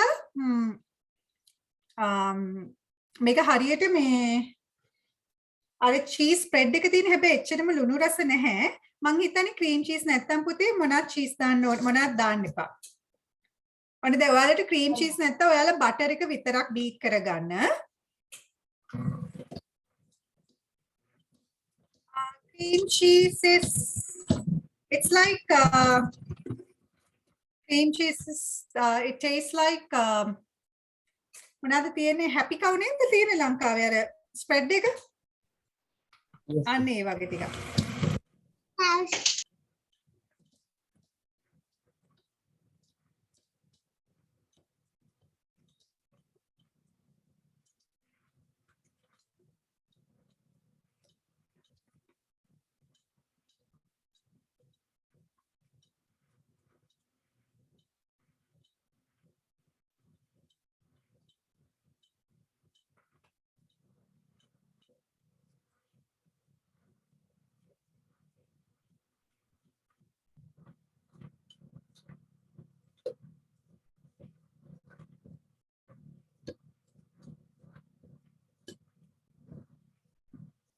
මේක හරියට මේ අර චීස් ස්ප්‍රෙඩ් එක තියෙන හැබැයි එච්චරම ලුණු රස නැහැ මං හිතන්නේ ක්‍රීම් චීස් නැත්තම් පුතේ මොනවත් චීස් දාන්න ඕන මොනවත් දාන්න එපා ඔන්න දැන් ඔයාලට ක්‍රීම් චීස් නැත්තම් ඔයාලා බටර් එක විතරක් බීට් කරගන්න cream cheese is it's like cream cheese is it tastes like මොනවාද තියෙන්නේ happy cow නේද තියෙන්නේ ලංකාවේ අර ස්ප්‍රෙඩ් එක අන්න ඒ වගේ ටිකක්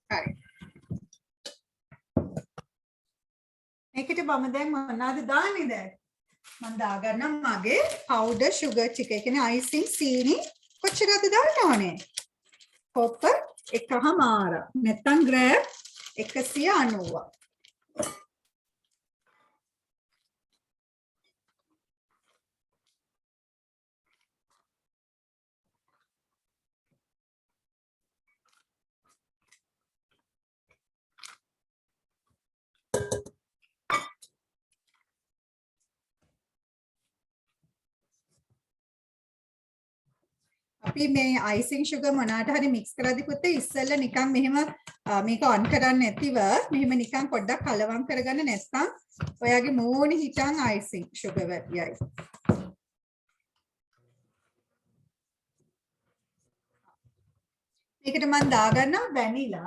හරි මේකට මම දැන් මොනවද දාන්නේ දැන් මම දාගන්නම් මගේ powder sugar ටික ඒ කියන්නේ icing සීනි කොච්චරද දාන්න ඕනේ copper එකහමාර නැත්නම් gram 190. අපි මේ icing sugar මොනකට හරි mix කරද්දි පුතේ ඉස්සෙල්ලා නිකන් මෙහෙම මේක on කරන්නේ නැතිව මෙහෙම නිකන් පොඩ්ඩක් කලවම් කරගන්න නැත්නම් ඔයාගේ මූණේ හිටන් icing sugar වැඩියයි. මේකට මම දාගන්නවා vanilla.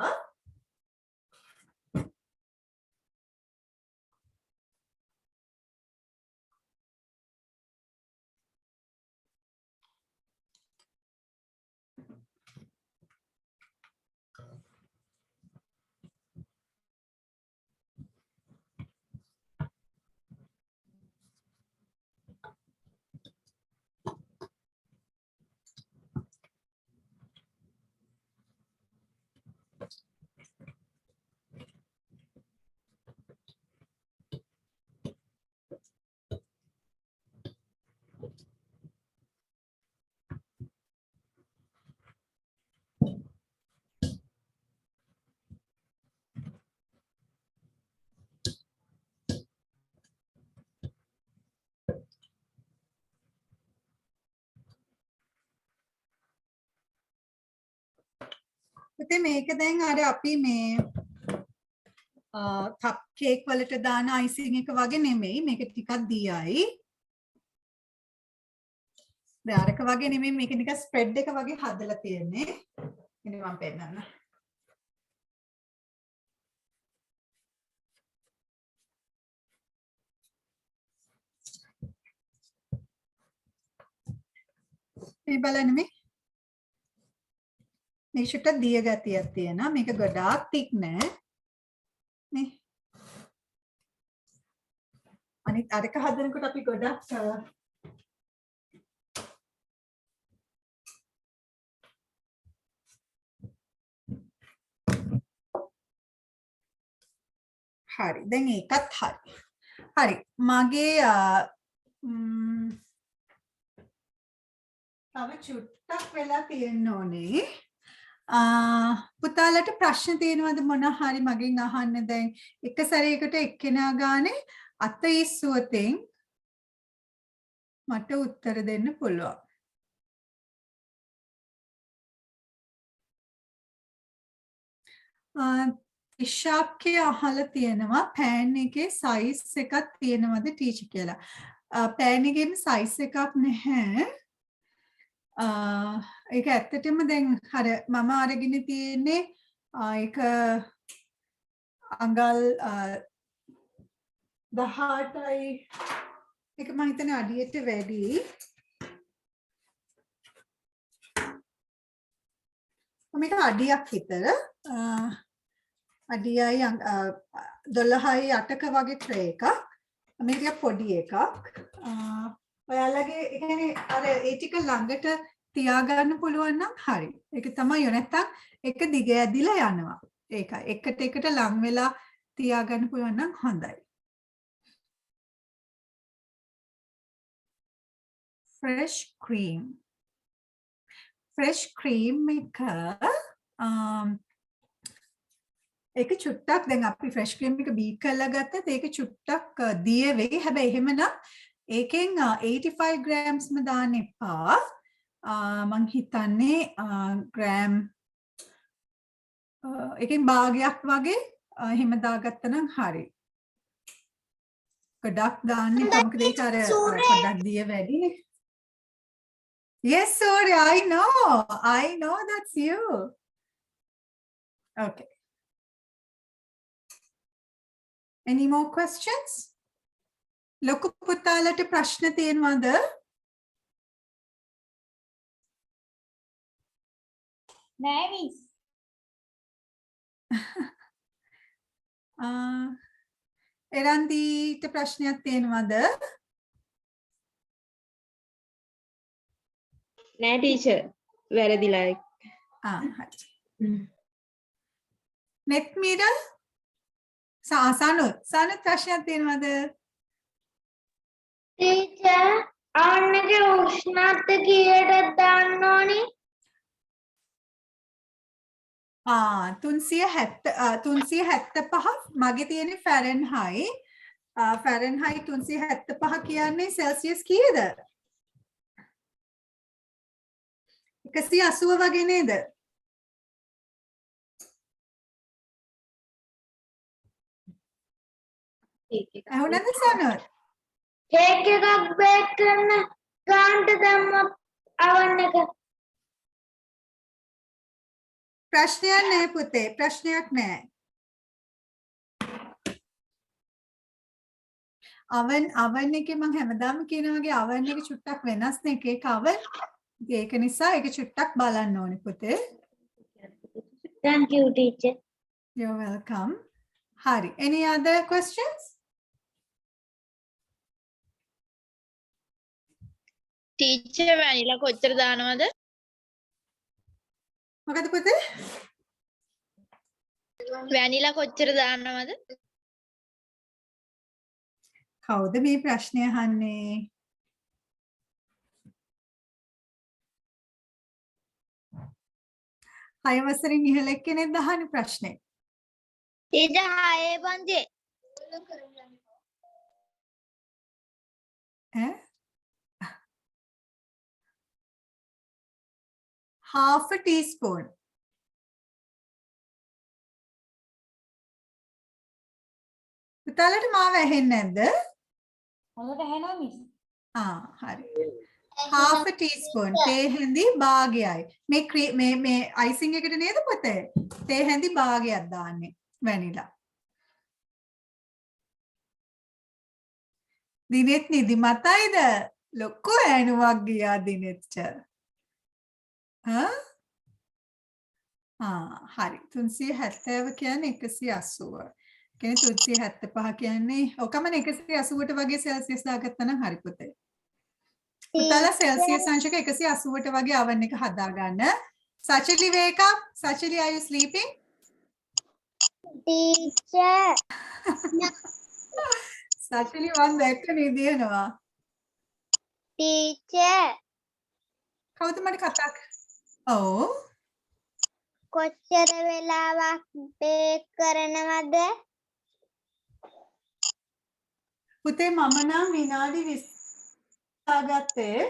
පුතේ මේක දැන් අර අපි මේ කප් කේක් වලට දාන අයිසිං එක වගේ නෙමෙයි මේක ටිකක් දියයි. දැන් අරක වගේ නෙමෙයි මේක නිකන් ස්ප්‍රෙඩ් එක වගේ හදලා තියෙන්නේ. ඉතින් මම පෙන්නන්න. මේ බලන්න මේ මේක චුට්ටක් දිය ගතියක් තියෙනවා. මේක ගොඩාක් තික් නෑ. නේ. අනිත් අරක හදනකොට අපි ගොඩක් හරි. දැන් ඒකත් හරි. හරි. මගේ තව චුට්ටක් වෙලා තියෙන්න ඕනේ. පුතාලට ප්‍රශ්න තියෙනවද මොන හරි මගෙන් අහන්න දැන් එක සැරයකට එක්කෙනා ගානේ අත ඉස්සුවතෙන් මට උත්තර දෙන්න පුළුවන්. ඉෂාක්ගේ අහලා තියෙනවා පෑන් එකේ සයිස් එකක් තියෙනවද ටීචර් කියලා. පෑන් එකේම සයිස් එකක් නැහැ. ඒක ඇත්තටම දැන් අර මම අරගෙන තියෙන්නේ ඒක අඟල් 18යි ඒක මම හිතන්නේ අඩියට වැඩි මේක අඩියක් විතර අඩියයි 12යි 8ක වගේ ට්‍රේ එකක් මේක පොඩි එකක් ඔයාලගේ ඒ කියන්නේ අර ඒ ටික ළඟට තියාගන්න පුළුවන් නම් හරි. ඒක තමයි නැත්තම් එක දිග ඇදිලා යනවා. ඒකයි. එකට ලං වෙලා තියාගන්න පුළුවන් නම් හොඳයි. fresh cream. fresh cream එක චුට්ටක් දැන් අපි fresh cream එක බීට් කරලා ගත්තත් ඒක චුට්ටක් දිය වෙයි. හැබැයි එහෙමනම් ඒකෙන් 85 grams ම දාන්න එපා. මං හිතන්නේ ග්‍රෑම් එකෙන් භාගයක් වගේ එහෙම දාගත්තා නම් හරි. ගොඩක් දාන්න එපා. මොකද ඒක අර පොඩ්ඩක් දිය වැඩිනේ. Yes, sorry, I know that's you. Okay. Any more questions? ලොකු පුතාලට ප්‍රශ්න තියෙනවද? නෑ මිස්. එරන්දීට ප්‍රශ්නයක් තියෙනවද? නෑ ටීචර් වැරදිලා හරි. net meter සානුත් ප්‍රශ්නයක් තියෙනවද? ටීචර් ආන්නගේ උෂ්ණත්වය කීයටද දාන්න ඕනි? 375 මගේ තියෙන්නේ ෆැරන්හයිට්. ෆැරන්හයිට් 375 කියන්නේ සෙල්සියස් කීයද? 180 වගේ නේද? ඇහුණද සනත්? කේක් එකක් බේක් කරන ගානට දැම්මොත් අවන් එක ප්‍රශ්නයක් නෑ පුතේ, ප්‍රශ්නයක් නෑ. අවන් එකේ මම හැමදාම කියන වගේ අවන් එක චුට්ටක් වෙනස් නේ එක එක අවන්. ඒක නිසා ඒක චුට්ටක් බලන්න ඕනේ පුතේ. thank you teacher. You're welcome. Hari, any other questions? Teacher vanilla කොච්චර දානවද? මොකද පුතේ? වැනිලා කොච්චර දානවද? කවුද මේ ප්‍රශ්නය අහන්නේ? හය වසරින් ඉහළ එක්කෙනෙක්ද අහන්නේ ප්‍රශ්නේ? ටීචර් 6 පන්තියේ ඈ? half a teaspoon. පුතාලට මාව ඇහෙන්නේ නැද්ද? හොඳට ඇහෙනවා මිස්. හරි. half a teaspoon තේ හැඳි භාගයයි. මේ icing එකට නේද පුතේ? තේ හැඳි භාගයක් දාන්නේ වැනිලා. දිනෙත් නිදිමතයිද? ලොකු ඇණුවක් ගියා දිනෙච්ච. හරි 370 කියන්නේ 180. කියන්නේ 375 කියන්නේ ඔකමනේ 180ට වගේ සෙල්සියස් දාගත්තා නම් හරි පුතේ. පුතාලා සෙල්සියස් අංශක 180ට වගේ oven එක හදා ගන්න. Sachali wake up. Sachali, are you sleeping? teacher Sachali වන් දැක්ක නිදිනවා. teacher කවුද මට කතා ඔව් කොච්චර වෙලාවක් බේක් කරනවද? පුතේ මම නම් විනාඩි 20 ගත්තේ.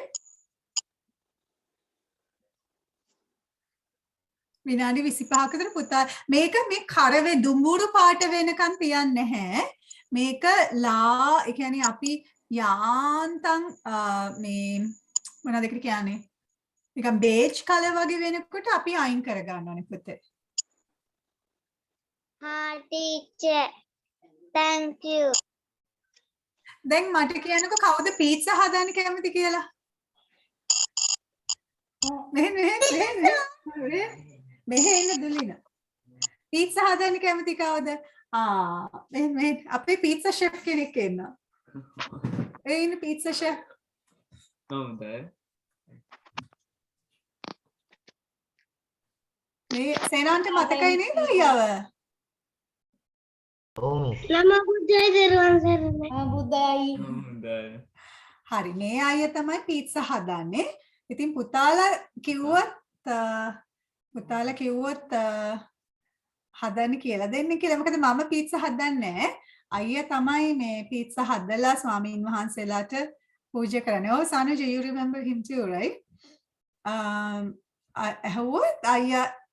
විනාඩි 25ක විතර පුතා මේක මේ කරවේ දුඹුරු පාට වෙනකන් තියන්නේ නැහැ. මේක ලා ඒ කියන්නේ අපි යාන්තම් මේ මොනවද ඒකට කියන්නේ? නිකන් බේජ් කලර් වගේ වෙනකොට අපි අයින් කර ගන්න ඕනේ පුතේ. teacher thank you. දැන් මට කියන්නකෝ කවුද පීට්සා හදන්න කැමති කියලා? මෙහෙ ඉන්න දුලින. පීට්සා හදන්න කැමති කවුද? මෙහෙ අපේ පීට්සා ෂෙෆ් කෙනෙක් ඉන්නවා. ඒ ඉන්න පීට්සා ෂෙෆ්. හොඳයි. මේ සේනාන්ට මතකයි නේද අයියව? ඔව් මිස්. ළමා බුද්ධයි දරුවන් සරණයි. බුද්ධයි. හොඳයි. හරි මේ අයියා තමයි පීට්සා හදන්නේ. ඉතින් පුතාලා කිව්වොත් හදන්න කියලා දෙන්න කියලා. මොකද මම පීට්සා හදන්නේ නැහැ. අයියා තමයි මේ පීට්සා හදලා ස්වාමීන් වහන්සේලාට පූජා කරන්නේ. Oh Sanuj, you remember him too, right? ඇහුවොත්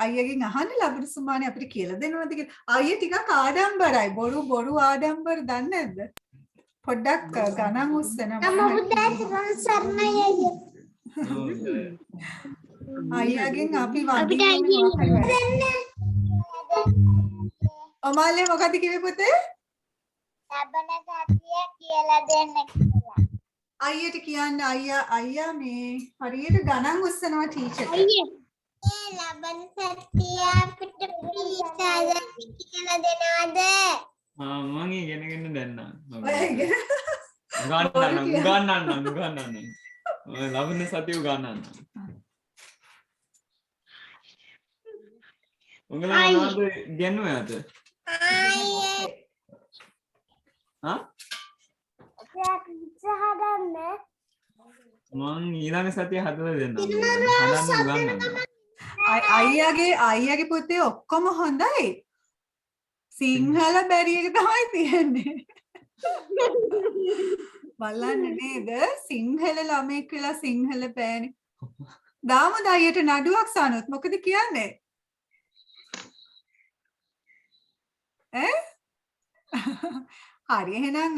අයියගෙන් අහන්න ලබන සුමානේ අපිට කියලා දෙනවද කියලා. අයියා ටිකක් ආඩම්බරයි. බොරු ආඩම්බර දන්නේ නැද්ද? පොඩ්ඩක් ගණන් උස්සනවා. ළමා බුද්ධයි දරුවන් සරණයි අයියා. හොඳයි. අයියාගෙන් අපි අපිට අයියා ඔමාලේ මොකද කිව්වේ පුතේ? ලබන සතිය කියලා දෙන්න කියලා. අයියට කියන්න අයියා මේ හරියට ගණන් උස්සනවා ටීචර්. අයියා ලබන සතිය අපිට පීට්සා කියලා දෙනවද? මම ඉගෙනගෙන දෙන්නම්. ඔය ඉගෙන උගන්නන්න. ලබන සතිය උගන්නන්න. උගලා මොනවද ගෙන්නුවේ අද? හා? මං ඊළඟ සතිය හදලා දෙන්නම්. හදන්න උගන්වන්න. අයියාගේ පුතේ ඔක්කොම හොඳයි. සිංහල බැරි එක තමයි තියෙන්නේ. බලන්න නේද? සිංහල ළමෙක් කියලා සිංහල බෑනේ. දාමු අයියට නඩුවක් සානොත් මොකද කියන්නේ? හරි එහෙනම්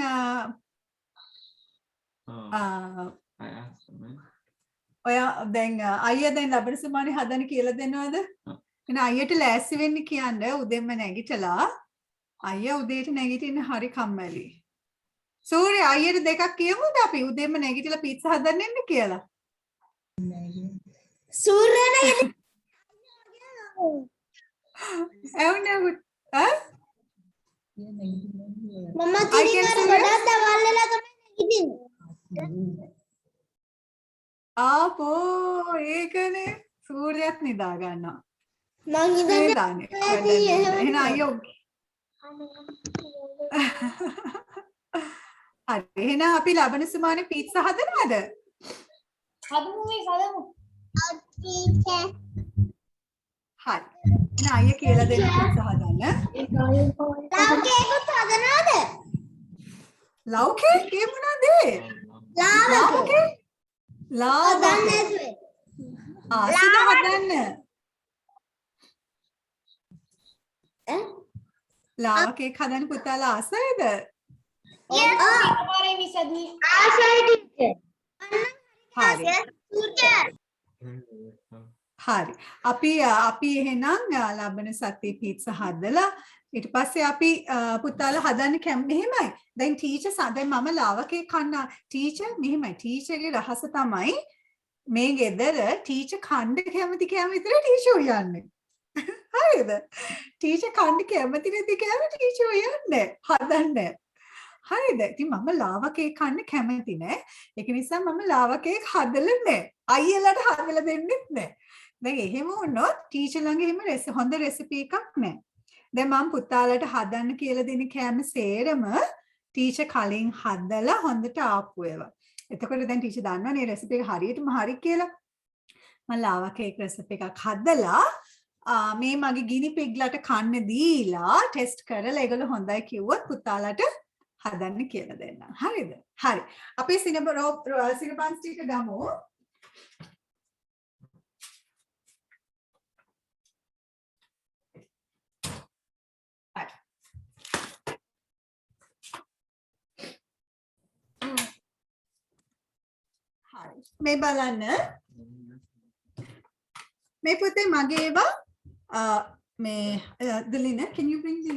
ඔයා දැන් අයියා දැන් ලබන සුමානේ හදන්න කියලා දෙනවද? එහෙනම් අයියට ලෑස්ති වෙන්න කියන්න උදෙන්ම නැගිටලා. අයියා උදේට නැගිටින්න හරි කම්මැලි. සූර්ය අයියට දෙකක් කියමුද අපි උදෙන්ම නැගිටලා පීට්සා හදන්න එන්න කියලා. සූර්යනේ එවුනේ ඈ මම ඉතින් අර ගොඩක් දවල් වෙලා තමයි නැගිටින්නේ. ආපෝ ඒකනේ සූර්යත් නිදා ගන්නවා. මං ඉඳන් එහෙනම් අයියෝ හරි එහෙනම් අපි ලබන සුමානේ පීට්සා හදනවද? හදමු මේ හදමු. හරි. එහෙනම් අයියා කියලා දෙන්න පීට්සා හදන්න. ලව්කේකුත් හදනවද? ලව්කේ ඒ මොනවද? ලව්කේ? හදන්නේ ආසිත හදන්න. ලාවා කේක් හදන්න පුතාලා ආසයිද? එකපාරේ මිස් අදී. ආසයි ටීචර්. හරි. සූර්ය හරි. අපි එහෙනම් ලබන සතියේ පීට්සා හදලා ඊට පස්සේ අපි පුතාලා හදන්න මෙහෙමයි. දැන් ටීචර් දැන් මම ලාවා කේක් කන්න ටීචර් මෙහෙමයි. ටීචර්ගේ රහස තමයි මේ ගෙදර ටීචර් කන්න කැමති විතර ටීචර් උයන්නේ. හරිද? ටීචර් කන්න කැමති නැති කෑම ටීචර් උයන්නේ. හදන්නේ. හරිද? ඉතින් මම ලාවා කේක් කන්න කැමති නෑ. ඒක නිසා මම ලාවා කේක් හදලා නෑ. අයියලාට හදලා දෙන්නෙත් නෑ. දැන් එහෙම වුණොත් ටීචර් ළඟ එහෙම හොඳ රෙසිපි එකක් නෑ. දැන් මම පුතාලට හදන්න කියලා දෙන කෑම සේරම ටීචර් කලින් හදලා හොඳට ආපු ඒවා. එතකොට දැන් ටීචර් දන්නවනේ රෙසිපි එක හරියටම හරි කියලා. මම ලාවා කේක් රෙසිපි එකක් හදලා මේ මගේ ගිනි පිග්ලට කන්න දීලා ටෙස්ට් කරලා ඒගොල්ලෝ හොඳයි කිව්වොත් පුතාලට හදන්න කියලා දෙන්නම්. හරිද? හරි. අපි සිනබන්ස් ටික ගමු. මේ බලන්න මේ පුතේ මගේ ඒවා මේ Delina can you bring the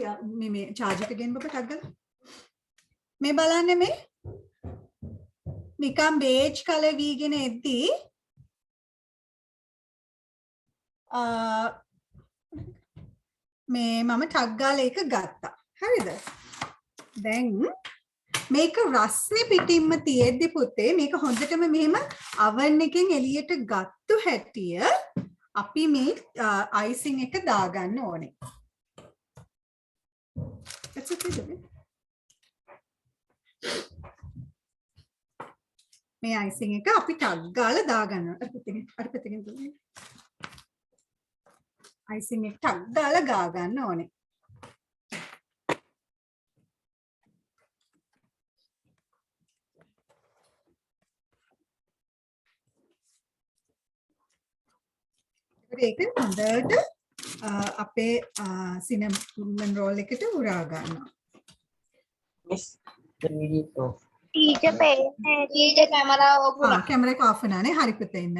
මේ charger again බබ ටක් ගාලා මේ බලන්න මේ නිකම් beige color වීගෙන එද්දී මේ මම ටක් ගාලා එක ගත්තා හරිද දැන් මේක රස්නේ පිටින්ම තියෙද්දි පුතේ මේක හොඳටම මෙහෙම oven එකෙන් එළියට ගත්තු හැටිය අපි මේ icing එක දාගන්න ඕනේ. That's okay, baby. මේ icing එක අපි ටක් ගාලා දාගන්නවා. අර පැත්තකින් දුන්නේ. icing එක ටක් ගාලා ගා ගන්න ඕනේ. ඒක හොඳට අපේ සිනමන් රෝල් එකට උරා ගන්නවා. Miss, the video off. Teacher පේන්නේ ටීචර් කැමරාව ඔෆ් වුණා. කැමරා එක ඔෆ් වුණානේ. හරි පුතේ ඉන්න.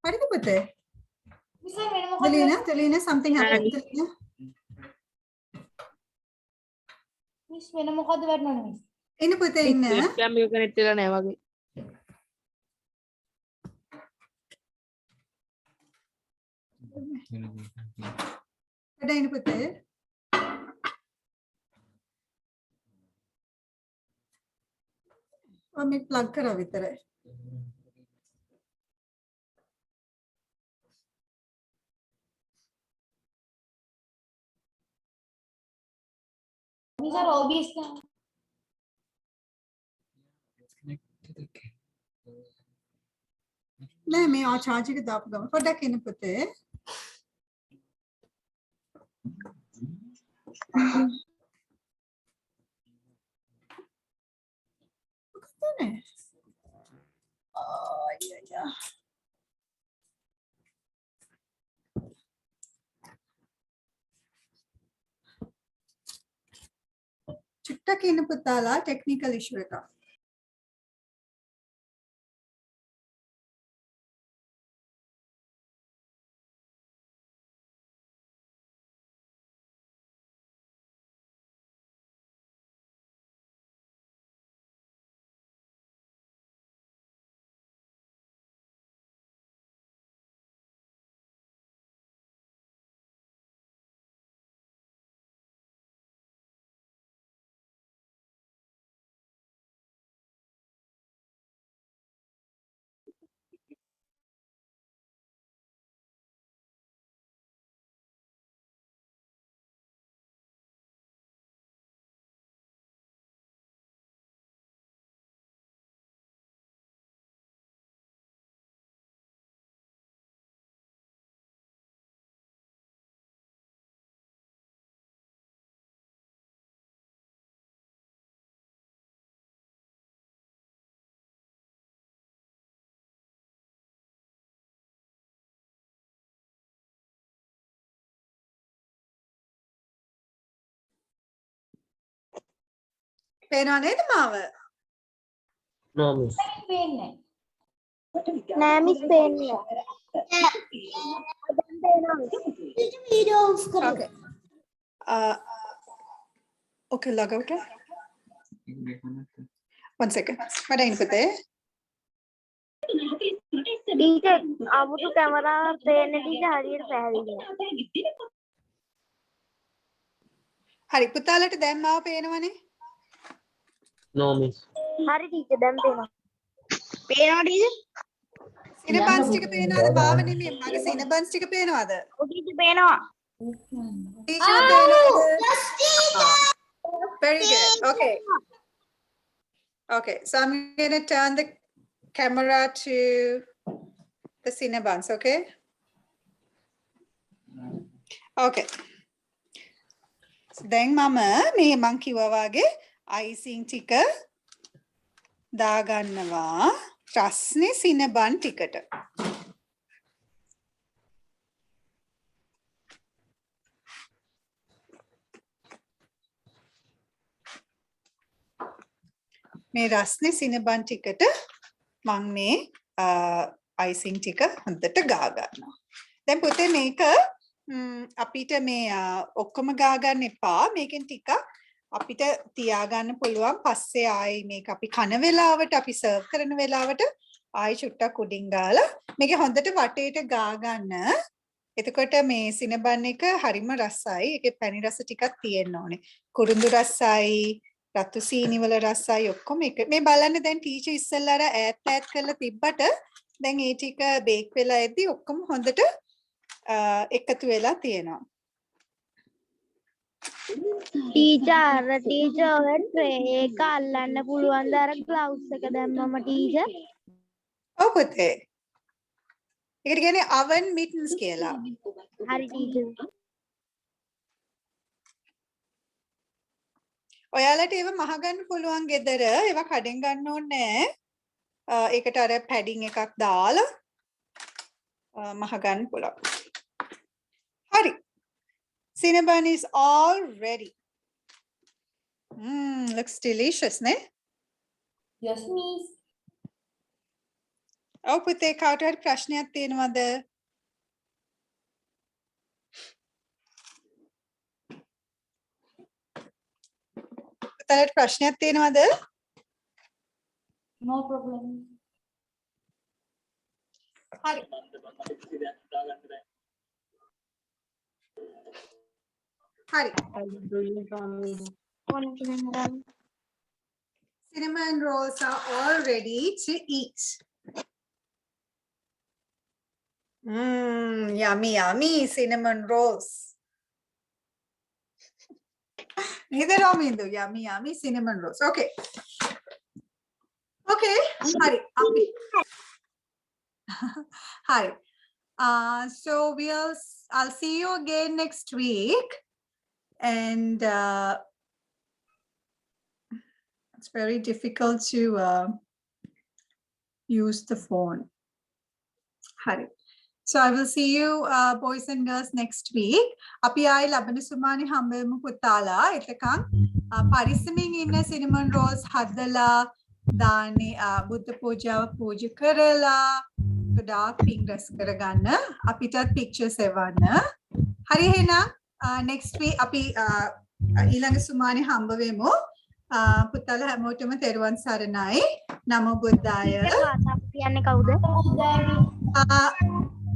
හරිද පුතේ? මිස් වෙන මොකද? Delina, something happened. Delina. Miss වෙන මොකද වෙන්නවනේ මිස්? ඉන්න පුතේ ඉන්න. වෙබ්කෑම් එක කනෙක්ට් වෙලා නැහැ වගේ. වැඩ ඉන්න පුතේ. මේ ප්ලග් කරා විතරයි. Sir, obvious na. නෑ මේ ආ charge එක දාපු ගමන් පොඩ්ඩක් එන්න පුතේ. මොකදනේ? අයියෝ. චුට්ටක් එන්න පුතාලා ටෙක්නිකල් ඉෂුව එකක්. පේනව නේද මාව? No, miss. පේන්නේ. නෑ මිස් පේන්නේ. වීඩියෝ ඔෆ් කරලා. Okay. Okay, log out. One second. මට එන්න පුතේ. ටීචර් අමුතු කැමරා පේන්නේ ටීචර් හරියට පැහැදිලි. හරි පුතාලට දැන් මාව පේනවනේ. No, miss. හරි ටීචර් දැන් පේනවා. පේනවා ටීචර්? සිනබන්ස් ටික පේනවද? මාව නෙමෙයි මගේ සිනබන්ස් ටික පේනවද? ඔව් ටීචර් පේනවා. ටීචර් පේනවද? Very good. Okay. Okay. So I'm going to turn the camera to the Cinebuns, okay? Okay. So then mama මේ මං කිව්වා වගේ icing ටික දාගන්නවා රස්නේ Cinnabon ටිකට. මේ රස්නේ Cinnabon ටිකට මම මේ icing ටික හොඳට ගා ගන්නවා. දැන් පුතේ මේක අපිට මේ ඔක්කොම ගා ගන්න එපා. මේකෙන් ටිකක් අපිට තියාගන්න පුළුවන්. පස්සේ ආයි මේක අපි කන වෙලාවට අපි සර්ව් කරන වෙලාවට ආයි චුට්ටක් උඩින් ගාලා මේක හොඳට වටේට ගා ගන්න. එතකොට මේ Cinnabon එක හරිම රසයි. ඒකේ පැණි රස ටිකක් තියෙන්න ඕනේ. කුරුඳු රසයි, රතු සීනි වල රසයි ඔක්කොම එක. මේ බලන්න දැන් ටීචර් ඉස්සෙල්ලා අර ඈත් කරලා තිබ්බට දැන් ඒ ටික බේක් වෙලා ඇද්දි ඔක්කොම හොඳට එකතු වෙලා තියෙනවා. ටීචර් ඔය ට්‍රේ එක අල්ලන්න පුළුවන් ද අර ග්ලව්ස් එක දැම්මම ටීචර්? ඔව් පුතේ. ඒකට කියන්නේ oven mittens කියලා. හරි ටීචර්. ඔයාලට ඒව මහගන්න පුළුවන් ගෙදර. ඒවා කඩෙන් ගන්න ඕනේ නෑ. ඒකට අර පැඩින් එකක් දාලා මහගන්න පුළුවන්. හරි. Cinnabon is all ready. Looks delicious, ne? Yes, miss. ඔව් පුතේ කාට හරි ප්‍රශ්නයක් තියෙනවද? පුතාලට ප්‍රශ්නයක් තියෙනවද? No problem. හරි. හරි. Cinnamon rolls are all ready to eat. Yummy, yummy cinnamon rolls. Neither Romindu. Yummy cinnamon rolls. Okay. Okay. Hari. Api. Hi. So I'll see you again next week. And it's very difficult to use the phone. Hari. So I will see you boys and girls next week. Api ay labana sumani hambemu putala. Itakang parisaming inna cinnamon rolls hadala dani buddha puja karala. Godak pink dress karagana. Apitat pictures evanna. Hari hena next week api ilanga sumani hambavemu. Putala hamotama teruwan saranai. Namo buddhaya. කියන්නේ කවුද?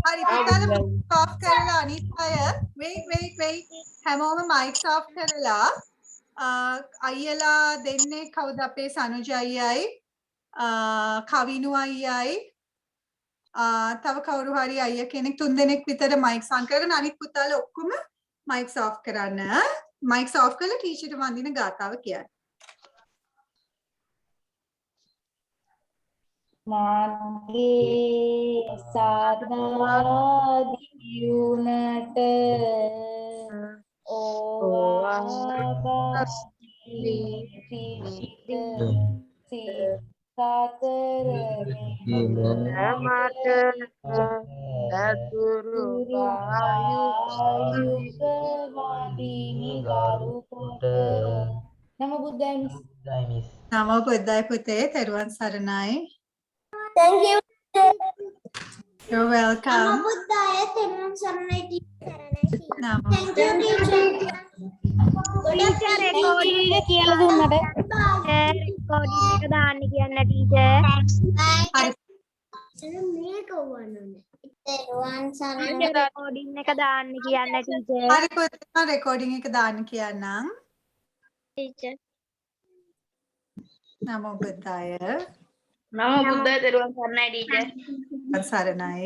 Hari putala mic off karala anithaya. Wait. Hamoma mics off karala. Ayyala denne kawuda ape Sanuja ayyai. Kavinu ayyai. තව කවුරු හරි අයියා කෙනෙක් තුන් දෙනෙක් විතර මයික්ස් ඔන් කරගෙන අනිත් පුතාලා ඔක්කොම මයික්ස් ඔෆ් කරන්න. මයික්ස් ඔෆ් කරලා ටීචර්ට වඳින ගාතාව කියන්න. මාගේ සාදාදියුනට නම බුද්ධයි මිස්. නමෝ බුද්දයි පුතේ තෙරුවන් සරණයි. Thank you. You're welcome. බුද්ධාය තෙරුවන් සරණයි ටීචර්. නමෝ. Thank you teacher. Teacher recording එක කියලා දුන්නට. රෙකෝඩින් එක දාන්න කියන්න ටීචර්. හරි. මේක වුණානේ. තෙරුවන් සරණයි රෙකෝඩින් එක දාන්න කියන්න ටීචර්. හරි පුතේ රෙකෝඩින් එක දාන්න කියන්නම්. ටීචර් නමෝ බුද්දාය. නම බුද්ධ දරුවන් සරණයි ටීචර්. සරණයි.